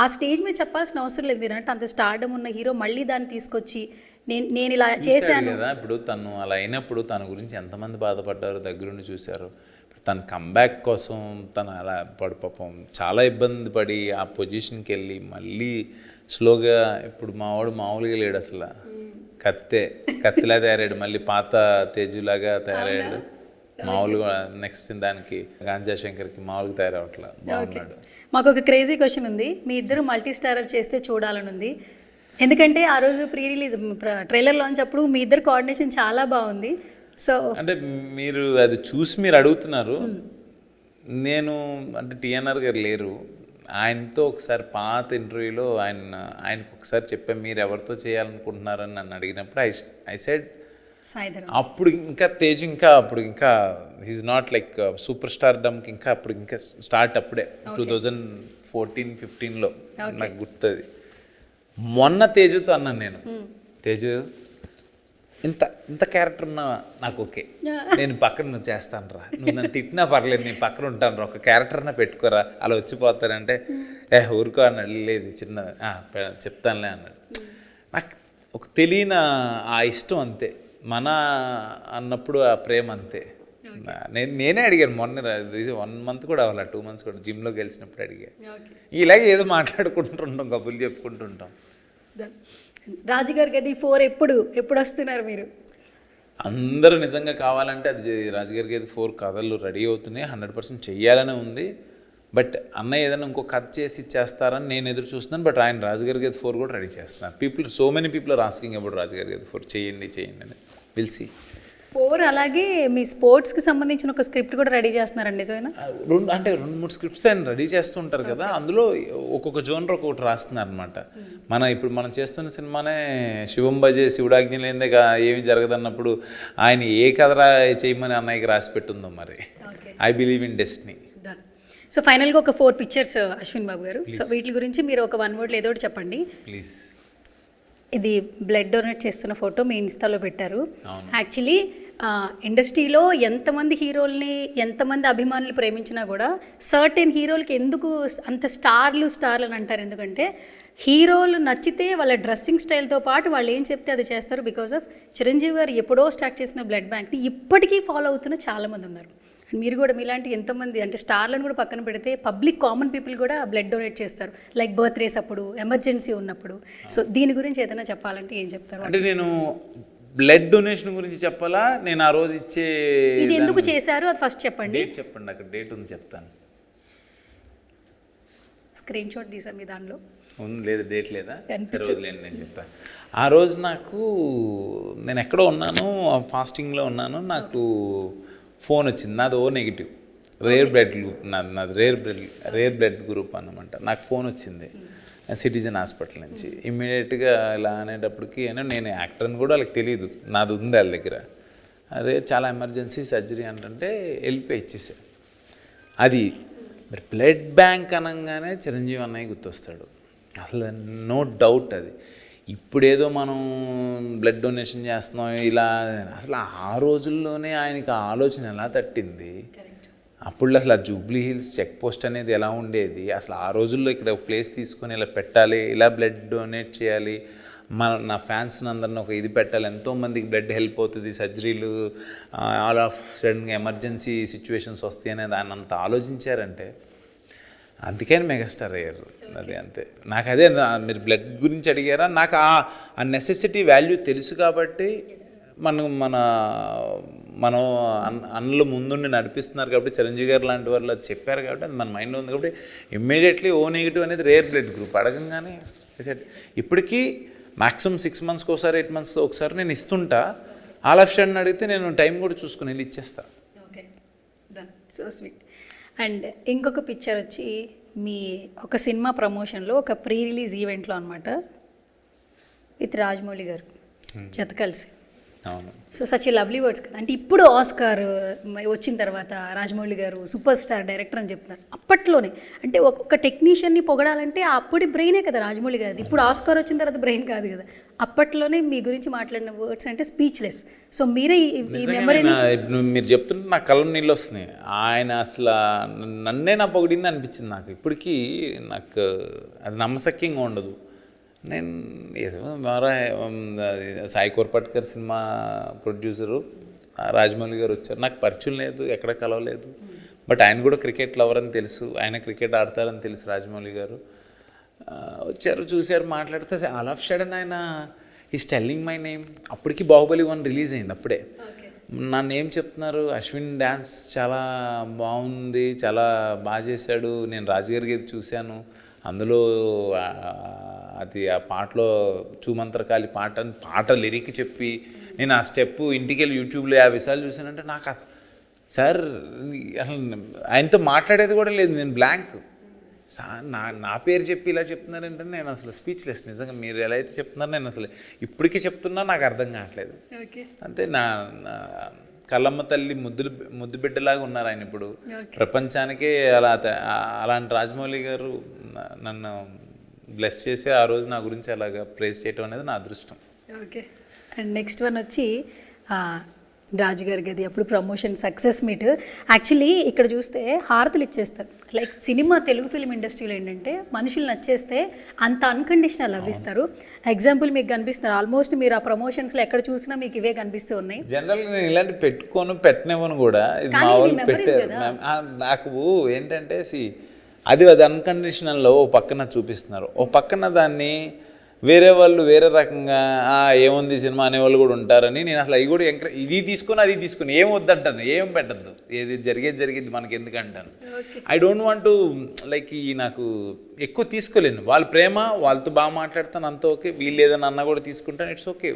ఆ స్టేజ్ మీద చెప్పాల్సిన అవసరం లేదు, అంటే అంత స్టార్డమ్ ఉన్న హీరో మళ్ళీ దాన్ని తీసుకొచ్చి నేను ఇలా చేశాను కదా. ఇప్పుడు తను అలా అయినప్పుడు తన గురించి ఎంతమంది బాధపడ్డారు, దగ్గరుండి చూశారు. తన కంబ్యాక్ కోసం తను అలా పాపం చాలా ఇబ్బంది పడి ఆ పొజిషన్కి వెళ్ళి మళ్ళీ స్లోగా, ఇప్పుడు మావాడు మామూలుగా లేడు అసలు, కత్తిలా తయారాడు, మళ్ళీ పాత తేజులాగా తయారయ్యాడు. మామూలుగా నెక్స్ట్ దానికి గాంజా శంకర్కి మామూలుగా తయారవట్లా, బాగున్నాడు. మాకు ఒక క్రేజీ క్వశ్చన్ ఉంది, మీ ఇద్దరు మల్టీ స్టారర్ చేస్తే చూడాలని ఉంది. ఎందుకంటే ఆ రోజు ప్రీ రిలీజ్ ట్రైలర్ లాంచ్ అప్పుడు మీ ఇద్దరు కోఆర్డినేషన్ చాలా బాగుంది. సో అంటే మీరు అది చూసి మీరు అడుగుతున్నారు. నేను అంటే టీఎన్ఆర్ గారు లేరు, ఆయనతో ఒకసారి పాత ఇంటర్వ్యూలో ఆయనకు ఒకసారి చెప్పాను, మీరు ఎవరితో చేయాలనుకుంటున్నారని నన్ను అడిగినప్పుడు ఐ సెడ్ అప్పుడు ఇంకా తేజు అప్పుడు ఇంకా he's not like super star డమ్కి అప్పుడు స్టార్ట్ అప్పుడే 2014-15లో నాకు గుర్తుంది. మొన్న తేజుతో అన్నాను నేను, తేజు ఇంత క్యారెక్టర్ ఉన్నా నాకు ఓకే, నేను పక్కన నువ్వు చేస్తాను రా, నువ్వు నన్ను తిట్టినా పర్లేదు, నేను పక్కన ఉంటాను రా, ఒక క్యారెక్టర్నా పెట్టుకోరా, అలా వచ్చిపోతానంటే ఊరుకో అన్నాడు. లేదు చిన్న చెప్తానులే అన్నాడు. నాకు ఒక తెలియని ఆ ఇష్టం అంతే, మన అన్నప్పుడు ఆ ప్రేమ అంతే. నేనే అడిగాను మొన్న 1 month కూడా అవ్వాలి, 2 months కూడా, జిమ్లో గెలిచినప్పుడు అడిగా. ఇలాగే ఏదో మాట్లాడుకుంటుంటాం, కబుర్లు చెప్పుకుంటుంటాం. రాజుగారి గది 4 ఎప్పుడు వస్తున్నారు మీరు? అందరూ నిజంగా కావాలంటే అది రాజుగారి గది 4 కథలు రెడీ అవుతున్నాయి, 100% చెయ్యాలనే ఉంది. బట్ అన్నయ్య ఏదైనా ఇంకో కథ చేసి ఇచ్చేస్తారని నేను ఎదురు చూస్తున్నాను. బట్ ఆయన రాజుగారి గది 4 కూడా రెడీ చేస్తున్నారు. So many people are asking about Rajugari Gadhi 4, చేయండి అని. Will see 4. అలాగే మీ స్పోర్ట్స్కి సంబంధించిన ఒక స్క్రిప్ట్ కూడా రెడీ చేస్తున్నారండి, నిజమేనా? 2-3 స్క్రిప్ట్స్ ఆయన రెడీ చేస్తుంటారు కదా, అందులో ఒక్కొక్క జోనర్ ఒక్కొక్కటి రాస్తున్నారు అనమాట. ఇప్పుడు మనం చేస్తున్న సినిమానే శివం బజే శివుడాజ్ఞ లేనిదే ఏమి జరగదన్నప్పుడు ఆయన ఏ కథ చేయమని అన్నయ్యకి రాసి పెట్టుందో మరి. I believe in destiny. So ఫైనల్గా ఒక 4 పిక్చర్స్ అశ్విన్ బాబు గారు, సో వీటి గురించి మీరు ఒక 1 word ఏదో ఒకటి చెప్పండి ప్లీజ్. ఇది బ్లడ్ డొనేట్ చేస్తున్న ఫోటో మీ ఇన్స్టాలో పెట్టారు. యాక్చువల్లీ ఇండస్ట్రీలో ఎంతమంది హీరోల్ని ఎంతమంది అభిమానులు ప్రేమించినా కూడా సర్టెన్ హీరోలకి ఎందుకు అంత స్టార్లు అని అంటారు, ఎందుకంటే హీరోలు నచ్చితే వాళ్ళ డ్రెస్సింగ్ స్టైల్తో పాటు వాళ్ళు ఏం చెప్తే అది చేస్తారు. బికాస్ ఆఫ్ చిరంజీవి గారు ఎప్పుడో స్టార్ట్ చేసిన బ్లడ్ బ్యాంక్ని ఇప్పటికీ ఫాలో అవుతున్న చాలామంది ఉన్నారు. అండ్ మీరు కూడా మీలాంటి ఎంతోమంది అంటే స్టార్లను కూడా పక్కన పెడితే పబ్లిక్ కామన్ పీపుల్ కూడా బ్లడ్ డొనేట్ చేస్తారు, లైక్ బర్త్డేస్ అప్పుడు, ఎమర్జెన్సీ ఉన్నప్పుడు. సో దీని గురించి ఏదైనా చెప్పాలంటే ఏం చెప్తారు? అంటే నేను బ్లడ్ డొనేషన్ గురించి చెప్పాలా, నేను ఆ రోజు ఇచ్చే ఇది ఎందుకు చేశారు అది ఫస్ట్ చెప్పండి. డేట్ చెప్పండి, అక్కడ డేట్ ఉంది చెప్తాను. స్క్రీన్ షాట్ తీసాను మీ దానిలో ఉంది, లేదు డేట్ లేదా, సరే వదిలేండి నేను చెప్తాను. ఆ రోజు నేను ఎక్కడో ఉన్నాను, ఫాస్టింగ్లో ఉన్నాను, నాకు ఫోన్ వచ్చింది. నాది నెగిటివ్ రేర్ బ్లడ్ గ్రూప్, నాది రేర్ బ్లడ్ గ్రూప్ అన్నమాట. నాకు ఫోన్ వచ్చింది సిటిజన్ హాస్పిటల్ నుంచి. ఇమ్మీడియట్గా ఇలా అనేటప్పటికి నేను యాక్టర్ని కూడా వాళ్ళకి తెలియదు, నాది ఉంది వాళ్ళ దగ్గర. అరే చాలా ఎమర్జెన్సీ సర్జరీ అంటే వెళ్ళిపోయి ఇచ్చేసా. అది మరి బ్లడ్ బ్యాంక్ అనగానే చిరంజీవి అన్నయ్య గుర్తొస్తాడు, అసలు నో డౌట్. అది ఇప్పుడేదో మనం బ్లడ్ డొనేషన్ చేస్తున్నాం ఇలా, అసలు ఆ రోజుల్లోనే ఆయనకి ఆలోచన ఎలా తట్టింది. అప్పుడు అసలు ఆ జూబ్లీ హిల్స్ చెక్ పోస్ట్ అనేది ఎలా ఉండేది, అసలు ఆ రోజుల్లో ఇక్కడ ఒక ప్లేస్ తీసుకొని ఇలా పెట్టాలి, ఇలా బ్లడ్ డొనేట్ చేయాలి నా ఫ్యాన్స్ని అందరిని ఒక ఇది పెట్టాలి, ఎంతోమందికి బ్లడ్ హెల్ప్ అవుతుంది, సర్జరీలు ఆల్ ఆఫ్ సడన్గా ఎమర్జెన్సీ సిచ్యువేషన్స్ వస్తాయి అనేది ఆయన అంత ఆలోచించారంటే అందుకని మెగాస్టార్ అయ్యారు. అది అంతే. నాకు అదే మీరు బ్లడ్ గురించి అడిగారా, నాకు ఆ నెసెసిటీ వాల్యూ తెలుసు కాబట్టి మనం అన్నలు ముందుండి నడిపిస్తున్నారు కాబట్టి, చిరంజీవి గారు లాంటి వాళ్ళు అది చెప్పారు కాబట్టి అది మన మైండ్లో ఉంది కాబట్టి ఇమ్మీడియట్లీ ఓ నెగిటివ్ అనేది రేర్ బ్లడ్ గ్రూప్ అడగంగానే ఇప్పటికీ మ్యాక్సిమం 6 monthsకి ఒకసారి 8 monthsకి ఒకసారి నేను ఇస్తుంటా. ఆల్ ఆఫ్ షడన్ అడిగితే నేను టైం కూడా చూసుకుని వెళ్ళి ఇచ్చేస్తా. Okay, done, so sweet. And ఇంకొక పిక్చర్ వచ్చి మీ ఒక సినిమా ప్రమోషన్లో ఒక ప్రీ రిలీజ్ ఈవెంట్లో అనమాట, విత్ రాజమౌళి గారు జత కలిసి. అవును. సో సచ్ లవ్లీ వర్డ్స్ కదా. అంటే ఇప్పుడు ఆస్కార్ వచ్చిన తర్వాత రాజమౌళి గారు సూపర్ స్టార్ డైరెక్టర్ అని చెప్తున్నారు. అప్పట్లోనే అంటే ఒక టెక్నీషియన్ని పొగడాలంటే అప్పటి బ్రెయినే కదా రాజమౌళి గారిది. ఇప్పుడు ఆస్కార్ వచ్చిన తర్వాత బ్రెయిన్ కాదు కదా. అప్పట్లోనే మీ గురించి మాట్లాడిన వర్డ్స్ అంటే స్పీచ్లెస్. సో మీరే ఈ మెమరీని మీరు చెప్తుంటే నాకు కళ్ళ నీళ్ళు వస్తున్నాయి. ఆయన అసలు నన్నే నా పొగిడింది అనిపించింది నాకు. ఇప్పటికీ నాకు అది నమ్మశక్యంగా ఉండదు. నేను సాయి కోర్పట్కర్ సినిమా ప్రొడ్యూసరు రాజమౌళి గారు వచ్చారు. నాకు పరిచయం లేదు, ఎక్కడ కలవలేదు. బట్ ఆయన కూడా క్రికెట్ లవర్ అని తెలుసు, ఆయన క్రికెట్ ఆడతారని తెలుసు రాజమౌళి గారు. వచ్చారు, చూశారు, మాట్లాడితే ఆల్ ఆఫ్ సడన్ ఆయన ఈస్ టెల్లింగ్ మై నేమ్. అప్పటికి బాహుబలి 1 రిలీజ్ అయింది. అప్పుడే నా నేమ్ చెప్తున్నారు. అశ్విన్ డ్యాన్స్ చాలా బాగుంది, చాలా బాగా చేశాడు, నేను రాజుగారికి చూశాను, అందులో అది ఆ పాటలో చూమంత్రకాళి పాట లిరిక్ చెప్పి నేను ఆ స్టెప్ ఇంటికి వెళ్ళి యూట్యూబ్లో 50 సార్లు చూశానంటే నాకు సార్ అసలు ఆయనతో మాట్లాడేది కూడా లేదు, నేను బ్లాంక్. సార్ నా పేరు చెప్పి ఇలా చెప్తున్నారంటే నేను అసలు స్పీచ్లెస్. నిజంగా మీరు ఎలా అయితే చెప్తున్నారు నేను అసలు ఇప్పటికీ చెప్తున్నా నాకు అర్థం కావట్లేదు. అంతే. నా కళ్ళమ్మ తల్లి ముద్దు బిడ్డలాగా ఉన్నారు ఆయన ఇప్పుడు ప్రపంచానికే. అలాంటి రాజమౌళి గారు నన్ను బ్లెస్ చేసి ఆ రోజు నా గురించి అలాగా ప్రేజ్ చేయటం అనేది నా అదృష్టం. ఓకే. అండ్ నెక్స్ట్ వన్ వచ్చి రాజుగారి గది అప్పుడు ప్రమోషన్ సక్సెస్ మీట్. యాక్చువల్లీ ఇక్కడ చూస్తే హారతులు ఇచ్చేస్తారు. లైక్ సినిమా తెలుగు ఫిల్మ్ ఇండస్ట్రీలో ఏంటంటే మనుషులు నచ్చేస్తే అంత అన్కండిషనల్ లవ్ ఇస్తారు. ఎగ్జాంపుల్ మీకు కనిపిస్తున్నారు. ఆల్మోస్ట్ మీరు ఆ ప్రమోషన్స్లో ఎక్కడ చూసినా మీకు ఇవే కనిపిస్తూ ఉన్నాయి. జనరల్గా నేను ఇలాంటి పెట్టనివ్వను కూడా. ఇది మా వాళ్ళు పెట్టారు. నాకు ఏంటంటే అది అన్కండిషనల్లో ఓ పక్కన చూపిస్తున్నారు, ఓ పక్కన దాన్ని వేరే వాళ్ళు వేరే రకంగా ఏముంది సినిమా అనేవాళ్ళు కూడా ఉంటారని నేను అసలు అవి కూడా ఇది తీసుకొని అది తీసుకొని ఏం వద్దంటాను, ఏం పెట్టద్దు, ఏది జరిగేది మనకి ఎందుకు అంటాను. I don't want to like నాకు ఎక్కువ తీసుకోలేను. వాళ్ళ ప్రేమ, వాళ్ళతో బాగా మాట్లాడతాను, అంత ఓకే. వీళ్ళు ఏదైనా అన్నా కూడా తీసుకుంటాను, ఇట్స్ ఓకే.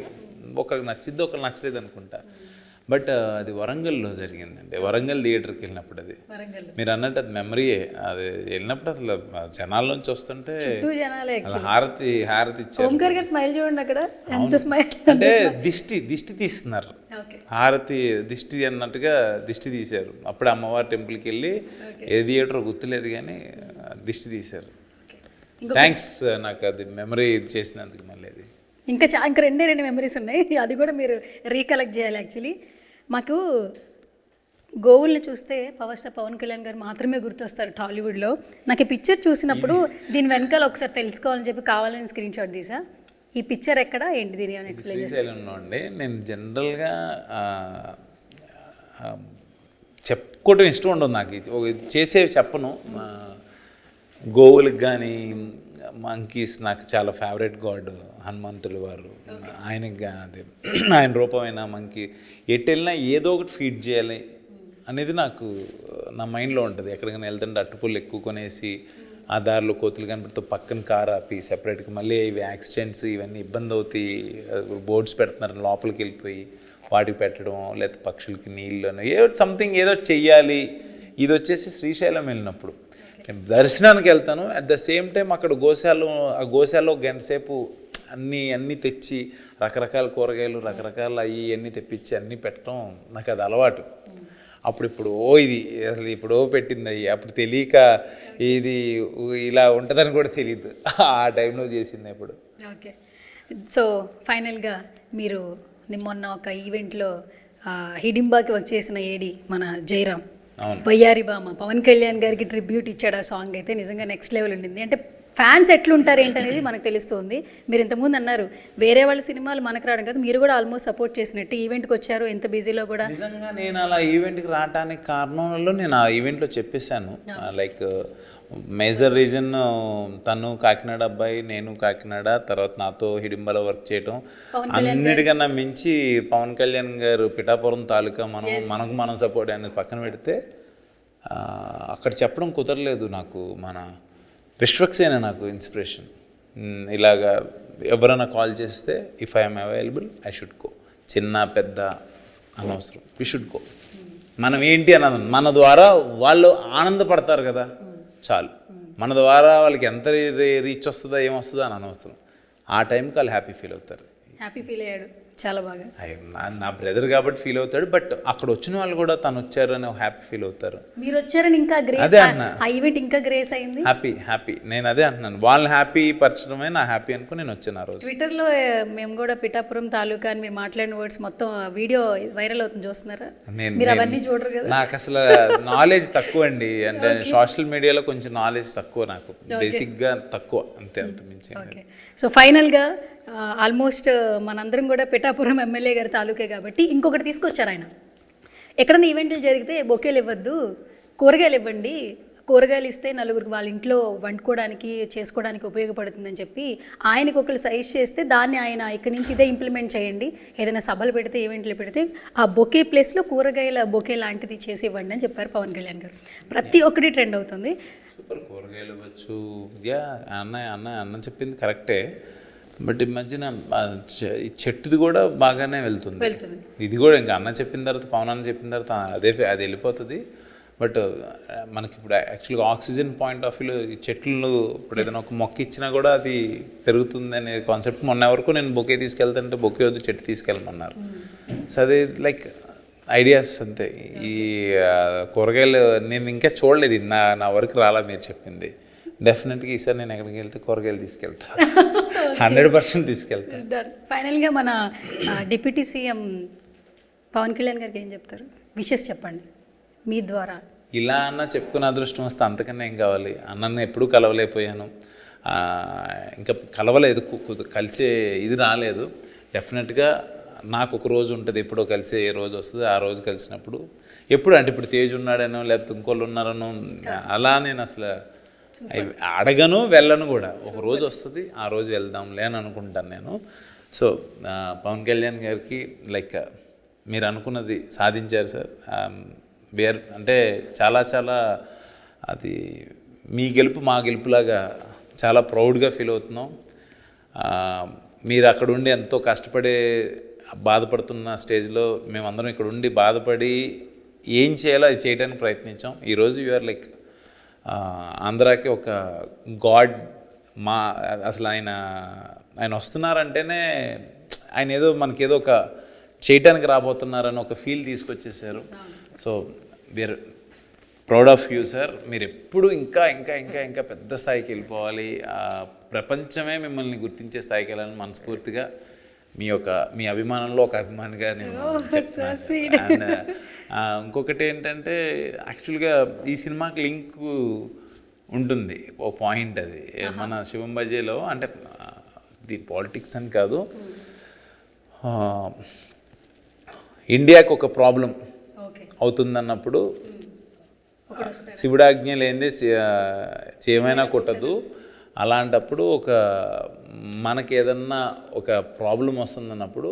ఒకరికి నచ్చిద్ది, ఒకరికి నచ్చలేదు అనుకుంటా. బట్ అది వరంగల్లో జరిగిందండి. వరంగల్ థియేటర్కి వెళ్ళినప్పుడు అది మీరు అన్నట్టు అది మెమరీయే. అది వెళ్ళినప్పుడు అసలు జనాల నుంచి వస్తుంటే హారతి ఇచ్చారు. స్మైల్ చూడండి అక్కడ ఎంత స్మైల్ అంటే దిష్టి తీస్తున్నారు. హారతి దిష్టి అన్నట్టుగా దిష్టి తీశారు. అప్పుడు అమ్మవారి టెంపుల్కి వెళ్ళి ఏ థియేటర్ గుర్తులేదు కానీ దిష్టి తీశారు. థ్యాంక్స్ నాకు అది మెమరీ చేసినందుకు. మళ్ళీ అది ఇంకా రెండు మెమరీస్ ఉన్నాయి, అది కూడా మీరు రీకలెక్ట్ చేయాలి. యాక్చువల్లీ మాకు గోవుల్ని చూస్తే పవర్ స్టార్ పవన్ కళ్యాణ్ గారు మాత్రమే గుర్తొస్తారు టాలీవుడ్లో. నాకు ఈ పిక్చర్ చూసినప్పుడు దీని వెనకాల ఒకసారి తెలుసుకోవాలని చెప్పి కావాలని స్క్రీన్ షాట్ తీసా. ఈ పిక్చర్ ఎక్కడ ఏంటి దీని అని ఎక్స్ప్లెయిన్ శ్రీశైలంలో అండి. నేను జనరల్గా చెప్పుకోవడం ఇష్టం ఉండదు నాకు, చేసేవి చెప్పను. గోవులకు కానీ మంకీస్ నాకు చాలా ఫేవరెట్ గాడ్ హనుమంతులు వారు. ఆయనకి అది ఆయన రూపమైన మంకీ ఎటు వెళ్ళినా ఏదో ఒకటి ఫీడ్ చేయాలి అనేది నాకు నా మైండ్లో ఉంటుంది. ఎక్కడికైనా వెళ్తుంటే అట్టుపుల్లు ఎక్కువ కొనేసి ఆ దారిలో కోతులు కనిపిస్తే పక్కన కార్ ఆపి సెపరేట్గా మళ్ళీ ఇవి యాక్సిడెంట్స్ ఇవన్నీ ఇబ్బంది అవుతాయి, బోర్డ్స్ పెడుతున్నారు లోపలికి వెళ్ళిపోయి వాటికి పెట్టడం, లేకపోతే పక్షులకి నీళ్ళు సంథింగ్ ఏదో చెయ్యాలి. ఇది వచ్చేసి శ్రీశైలం వెళ్ళినప్పుడు దర్శనానికి వెళ్తాను. అట్ ద సేమ్ టైం అక్కడ గోశాలలో గంట సేపు అన్నీ తెచ్చి రకరకాల కూరగాయలు రకరకాల అన్నీ తెప్పించి అన్నీ పెట్టడం నాకు అది అలవాటు. ఇప్పుడు ఇది అసలు ఇప్పుడు పెట్టింది అయ్యి అప్పుడు తెలియక ఇది ఇలా ఉంటుందని కూడా తెలియదు, ఆ టైంలో చేసింది ఇప్పుడు. ఓకే. సో ఫైనల్గా మీరు మొన్న ఒక ఈవెంట్లో హిడింబాకి వచ్చేసిన ఏడి మన జయరామ్ వయ్యారి బామ పవన్ కళ్యాణ్ గారికి ట్రిబ్యూట్ ఇచ్చాడు. ఆ సాంగ్ అయితే నిజంగా నెక్స్ట్ లెవెల్ ఉండింది. అంటే ఫ్యాన్స్ ఎట్లుంటారు ఏంటనేది మనకు తెలుస్తుంది. మీరు ఇంతకుముందు అన్నారు వేరే వాళ్ళ సినిమాలు మనకు రావడం కాదు, మీరు కూడా ఆల్మోస్ట్ సపోర్ట్ చేసినట్టు ఈవెంట్కి వచ్చారు, ఎంత బిజీలో కూడా. నిజంగా నేను అలా ఈవెంట్కి రావడానికి కారణంలో నేను ఆ ఈవెంట్లో చెప్పేశాను, లైక్ మేజర్ రీజన్ తను కాకినాడ అబ్బాయి, నేను కాకినాడ, తర్వాత నాతో హిడింబలో వర్క్ చేయటం, అన్నిటికన్నా మించి పవన్ కళ్యాణ్ గారు పిఠాపురం తాలూకా మనం సపోర్ట్ అనేది పక్కన పెడితే అక్కడ చెప్పడం కుదరలేదు నాకు. మన విశ్వక్సేన నాకు ఇన్స్పిరేషన్. ఇలాగా ఎవరైనా కాల్ చేస్తే if I'm available I should go, చిన్న పెద్ద అనవసరం, వి షుడ్ గో. మనం ఏంటి అన్నది మన ద్వారా వాళ్ళు ఆనందపడతారు కదా చాలు. మన ద్వారా వాళ్ళకి ఎంత రీచ్ వస్తుందా ఏమొస్తుందా అని అనవసరం. ఆ టైంకి వాళ్ళు హ్యాపీ ఫీల్ అవుతారు. హ్యాపీ ఫీల్ అయ్యాడు చాలా బాగా. నా బ్రదర్ కాబట్టి ఫీల్ అవుతాడు, బట్ అక్కడ వచ్చిన వాళ్ళు కూడా తను వచ్చారు అని హ్యాపీ ఫీల్ అవుతారు. మీరు వచ్చారని ఇంకా గ్రేస్, అదే అన్న ఆ ఈవెంట్ ఇంకా గ్రేస్ అయింది. హ్యాపీ నేను అదే అంటున్నాను, వాళ్ళని హ్యాపీ పరచడమే నా హ్యాపీ అనుకుని నేను వచ్చాను ఆ రోజు. ట్విట్టర్లో మేము కూడా పిఠాపురం తాలూకా అని మీరు మాట్లాడిన వర్డ్స్ మొత్తం వీడియో వైరల్ అవుతుంది, చూస్తున్నారా? మీరు అవన్నీ చూడరు కదా. నాకు అసలు నాలెడ్జ్ తక్కువ అండి, అంటే సోషల్ మీడియాలో కొంచెం నాలెడ్జ్ తక్కువ, నాకు బేసిక్గా తక్కువ, అంతే, అంత మించి. ఓకే, సో ఫైనల్గా ఆల్మోస్ట్ మనందరం కూడా పిఠాపురం ఎమ్మెల్యే గారి తాలూకే కాబట్టి ఇంకొకటి తీసుకొచ్చారు ఆయన. ఎక్కడైనా ఈవెంట్లు జరిగితే బొకేలు ఇవ్వద్దు, కూరగాయలు ఇవ్వండి, కూరగాయలు ఇస్తే నలుగురికి వాళ్ళ ఇంట్లో వండుకోవడానికి చేసుకోవడానికి ఉపయోగపడుతుందని చెప్పి ఆయనకు ఒకరు సజెస్ట్ చేస్తే దాన్ని ఆయన ఇక్కడి నుంచి ఇదే ఇంప్లిమెంట్ చేయండి, ఏదైనా సభలు పెడితే ఈవెంట్లు పెడితే ఆ బొకే ప్లేస్లో కూరగాయల బొకే లాంటిది చేసి ఇవ్వండి అని చెప్పారు పవన్ కళ్యాణ్ గారు. ప్రతి ఒక్కటి ట్రెండ్ అవుతుంది. సూపర్, కూరగాయలు ఇవ్వచ్చు, యా అన్న చెప్పింది కరెక్టే, బట్ ఈ మధ్యన ఈ చెట్టుది కూడా బాగానే వెళ్తుంది. ఇది కూడా ఇంకా అన్న చెప్పిన తర్వాత, పవన్ అన్న చెప్పిన తర్వాత అది వెళ్ళిపోతుంది. బట్ మనకి ఇప్పుడు యాక్చువల్గా ఆక్సిజన్ పాయింట్ ఆఫ్ వ్యూలో ఈ చెట్లు ఇప్పుడు ఏదైనా ఒక మొక్క ఇచ్చినా కూడా అది పెరుగుతుంది అనే కాన్సెప్ట్. మొన్న వరకు నేను బొకే తీసుకెళ్తానంటే బొకే వద్దు చెట్టు తీసుకెళ్ళమన్నారు. సో అది లైక్ ఐడియాస్ అంతే. ఈ కూరగాయలు నేను ఇంకా చూడలేదు, నా వరకు రాలా మీరు చెప్పింది. డెఫినెట్గా ఈసారి నేను ఎక్కడికి వెళ్తే కూరగాయలు తీసుకెళ్తా, 100% తీసుకెళ్తా. ఫైనల్గా మన డిప్యూటీ సీఎం పవన్ కళ్యాణ్ గారికి ఏం చెప్తారు? విషెస్ చెప్పండి మీ ద్వారా. ఇలా అన్న చెప్పుకునే అదృష్టం వస్తే అంతకన్నా ఏం కావాలి. అన్నను ఎప్పుడూ కలవలేకపోయాను, ఇంకా కలవలేదు, కలిసే ఇది రాలేదు. డెఫినెట్గా నాకు ఒక రోజు ఉంటుంది, ఎప్పుడో కలిసే ఏ రోజు వస్తుంది ఆ రోజు కలిసినప్పుడు ఎప్పుడు అంటే ఇప్పుడు తేజ్ ఉన్నాడనో లేకపోతే ఇంకోళ్ళు ఉన్నారనో అలా నేను అసలు అడగను, వెళ్ళను కూడా. ఒక రోజు వస్తుంది ఆ రోజు వెళ్దాంలే అని అనుకుంటాను నేను. సో పవన్ కళ్యాణ్ గారికి లైక్ మీరు అనుకున్నది సాధించారు సార్. అంటే చాలా అది మీ గెలుపు మా గెలుపులాగా చాలా ప్రౌడ్గా ఫీల్ అవుతున్నాం. మీరు అక్కడ ఉండి ఎంతో కష్టపడే బాధపడుతున్న స్టేజ్లో మేమందరం ఇక్కడ ఉండి బాధపడి ఏం చేయాలో అది చేయడానికి ప్రయత్నించాం. ఈరోజు యూఆర్ లైక్ ఆంధ్రాకి ఒక గాడ్. అసలు ఆయన వస్తున్నారంటేనే ఆయన ఏదో మనకేదో ఒక చేయటానికి రాబోతున్నారని ఒక ఫీల్ తీసుకొచ్చేసారు. So we are proud of you sir. మీరు ఎప్పుడు ఇంకా ఇంకా ఇంకా ఇంకా పెద్ద స్థాయికి వెళ్ళిపోవాలి, ప్రపంచమే మిమ్మల్ని గుర్తించే స్థాయికి వెళ్ళాలని మనస్ఫూర్తిగా మీ అభిమానంలో ఒక అభిమానిగా నేను చెప్తున్నాను. అండ్ ఇంకొకటి ఏంటంటే యాక్చువల్గా ఈ సినిమాకి లింక్ ఉంటుంది ఓ పాయింట్, అది మన శివం బజేలో, అంటే ది పాలిటిక్స్ అని కాదు, ఇండియాకి ఒక ప్రాబ్లం అవుతుందన్నప్పుడు శివుడాజ్ఞ లేనిదే చేయమైనా కొట్టదు. అలాంటప్పుడు మనకి ఏదన్నా ఒక ప్రాబ్లం వస్తుందన్నప్పుడు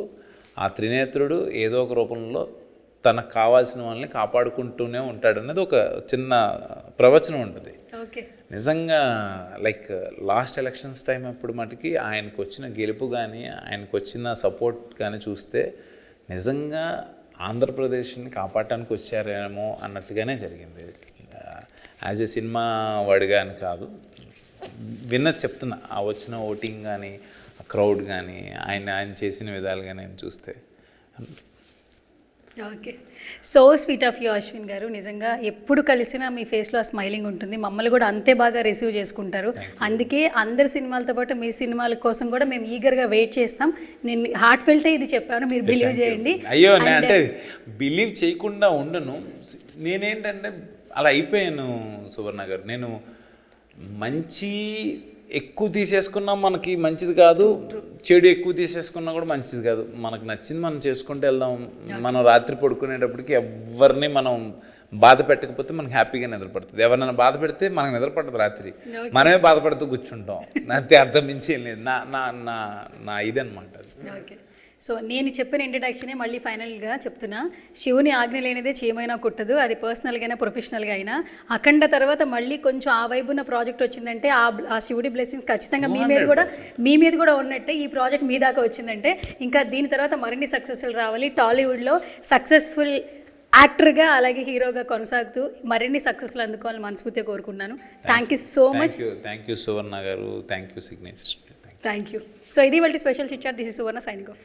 ఆ త్రినేత్రుడు ఏదో ఒక రూపంలో తనకు కావాల్సిన వాళ్ళని కాపాడుకుంటూనే ఉంటాడు అనేది ఒక చిన్న ప్రవచనం ఉంటుంది. నిజంగా లైక్ లాస్ట్ ఎలక్షన్స్ టైం అప్పుడు మటుకి ఆయనకు వచ్చిన గెలుపు కానీ ఆయనకు వచ్చిన సపోర్ట్ కానీ చూస్తే నిజంగా ఆంధ్రప్రదేశ్ని కాపాడటానికి వచ్చారేమో అన్నట్టుగానే జరిగింది. యాజ్ ఏ సినిమా వాడిగా అని కాదు, విన్నది చెప్తున్నా. ఆ వచ్చిన ఓటింగ్ కానీ ఆ క్రౌడ్ కానీ ఆయన చేసిన విధాలు కానీ చూస్తే. Okay, so sweet of you Ashwin గారు. నిజంగా ఎప్పుడు కలిసినా మీ ఫేస్లో ఆ స్మైలింగ్ ఉంటుంది, మమ్మల్ని కూడా అంతే బాగా రిసీవ్ చేసుకుంటారు. అందుకే అందరి సినిమాలతో పాటు మీ సినిమాల కోసం కూడా మేము ఈగర్గా వెయిట్ చేస్తాం. నేను హార్ట్ ఫెల్టే ఇది చెప్పాను, మీరు బిలీవ్ చేయండి. అయ్యో అంటే బిలీవ్ చేయకుండా ఉండను. నేనేంటంటే అలా అయిపోయాను సువర్ణ గారు. నేను మంచి ఎక్కువ తీసేసుకున్నా మనకి మంచిది కాదు, చెడు ఎక్కువ తీసేసుకున్నా కూడా మంచిది కాదు. మనకు నచ్చింది మనం చేసుకుంటూ వెళ్దాం. మనం రాత్రి పడుకునేటప్పటికి ఎవరిని మనం బాధ పెట్టకపోతే మనకి హ్యాపీగా నిద్రపడుతుంది. ఎవరినైనా బాధ పెడితే మనకు నిద్రపడుతుంది రాత్రి, మనమే బాధపడుతూ కూర్చుంటాం. నాకే అర్థం మించి ఏం లేదు. నా నా నా నా ఇదనమాట అది. ఓకే, సో నేను చెప్పిన ఇంట్రడక్షనే మళ్ళీ ఫైనల్గా చెప్తున్నా. శివుని ఆజ్ఞ లేనిదే చేయమైనా కుట్టదు, అది పర్సనల్గా అయినా ప్రొఫెషనల్గా అయినా. అఖండ తర్వాత మళ్ళీ కొంచెం ఆ వైపున ప్రాజెక్ట్ వచ్చిందంటే ఆ శివుడి బ్లెస్సింగ్ ఖచ్చితంగా మీ మీద కూడా ఉన్నట్టే. ఈ ప్రాజెక్ట్ మీ దాకా వచ్చిందంటే ఇంకా దీని తర్వాత మరిన్ని సక్సెస్లు రావాలి. టాలీవుడ్లో సక్సెస్ఫుల్ యాక్టర్గా అలాగే హీరోగా కొనసాగుతూ మరిన్ని సక్సెస్లు అందుకోవాలని మనస్ఫూర్తిగా కోరుకుంటున్నాను. Thank you so much. Thank you Suvarna garu, thank you signature. Thank you. So ఇది వాళ్ళ special chit chat. This is Suvarna signing of.